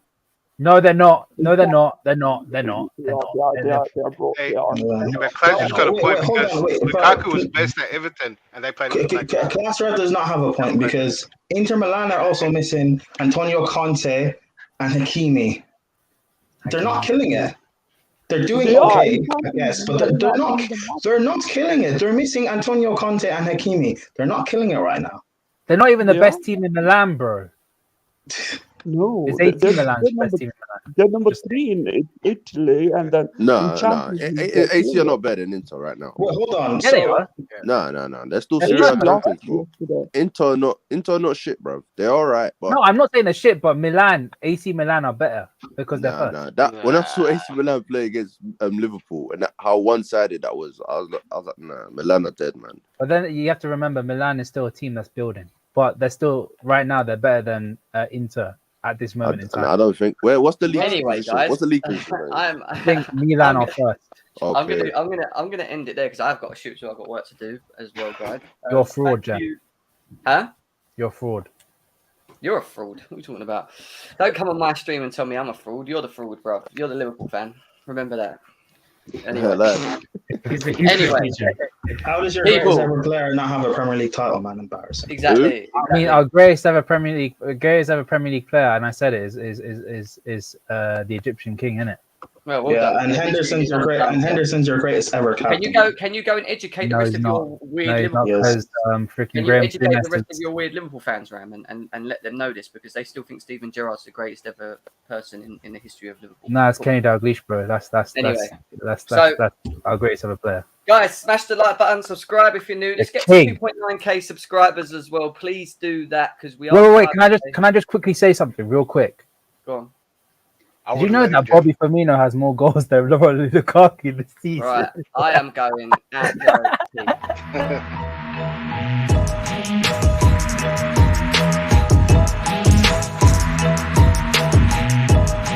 No, they're not. No, they're not. They're not. They're They not. are, bro. Hey, They are. But Class just got a Wait, point hold on, because wait, Lukaku was best at Everton and they played like Classred does not have a point because Inter Milan are also missing Antonio Conte and Hakimi. They're not killing it. They're doing They are. okay, I guess, but they're not. They're not killing it. They're missing Antonio Conte and Hakimi. They're not killing it right now. They're not even the They best team in Milan, bro. No, It's 18 Milan's best team in Milan. they're number 3 in Italy, and then in No. Champions League. they're AC are good. not better than Inter right now. Well, hold on. Yeah, they are. No. They're still They're Serie A not champions, bro. Inter not shit, bro. They're all right, but No, I'm not saying the shit, but AC Milan are better because they're first. when I saw AC Milan play against Liverpool and how one-sided that was, I was like, nah, Milan are dead, man. But then you have to remember, Milan is still a team that's building. But they're still, right now, they're better than Inter at this moment in time. I don't think. What's the league? Anyway, position? guys, What's the league position? I think Milan are first. Okay. I'm gonna end it there because I've got to shoot, so I've got work to do as well, guys. You're a fraud, thank Jan. you. Huh? You're a fraud. You're a fraud. What are you talking about? Don't come on my stream and tell me I'm a fraud. You're the fraud, bro. You're the Liverpool fan. Remember that. Anyway. Anyway. How does your People. greatest ever player not have a Premier League title, man? Embarrassing. Exactly. I mean, our greatest ever Premier League player, and I said it is the Egyptian king, isn't it? Well yeah, done. and Henderson's your great. And Henderson's your greatest ever captain. Can you go and educate the rest of your weird No, Liverpool because Can freaking you Graham educate the Souness rest is- of your weird Liverpool fans, Ram, and let them know this because they still think Steven Gerrard's the greatest ever person in the history of Liverpool. No, it's Kenny Dalglish, bro. That's So- our greatest ever player. Guys, smash the like button, subscribe if you're new. Let's get to King. 2.9k subscribers as well. Please do that because we are. Wait. Can I just quickly say something real quick? Go on. Did you know that Bobby Firmino has more goals than Romelu Lukaku this season? Right, I am going at the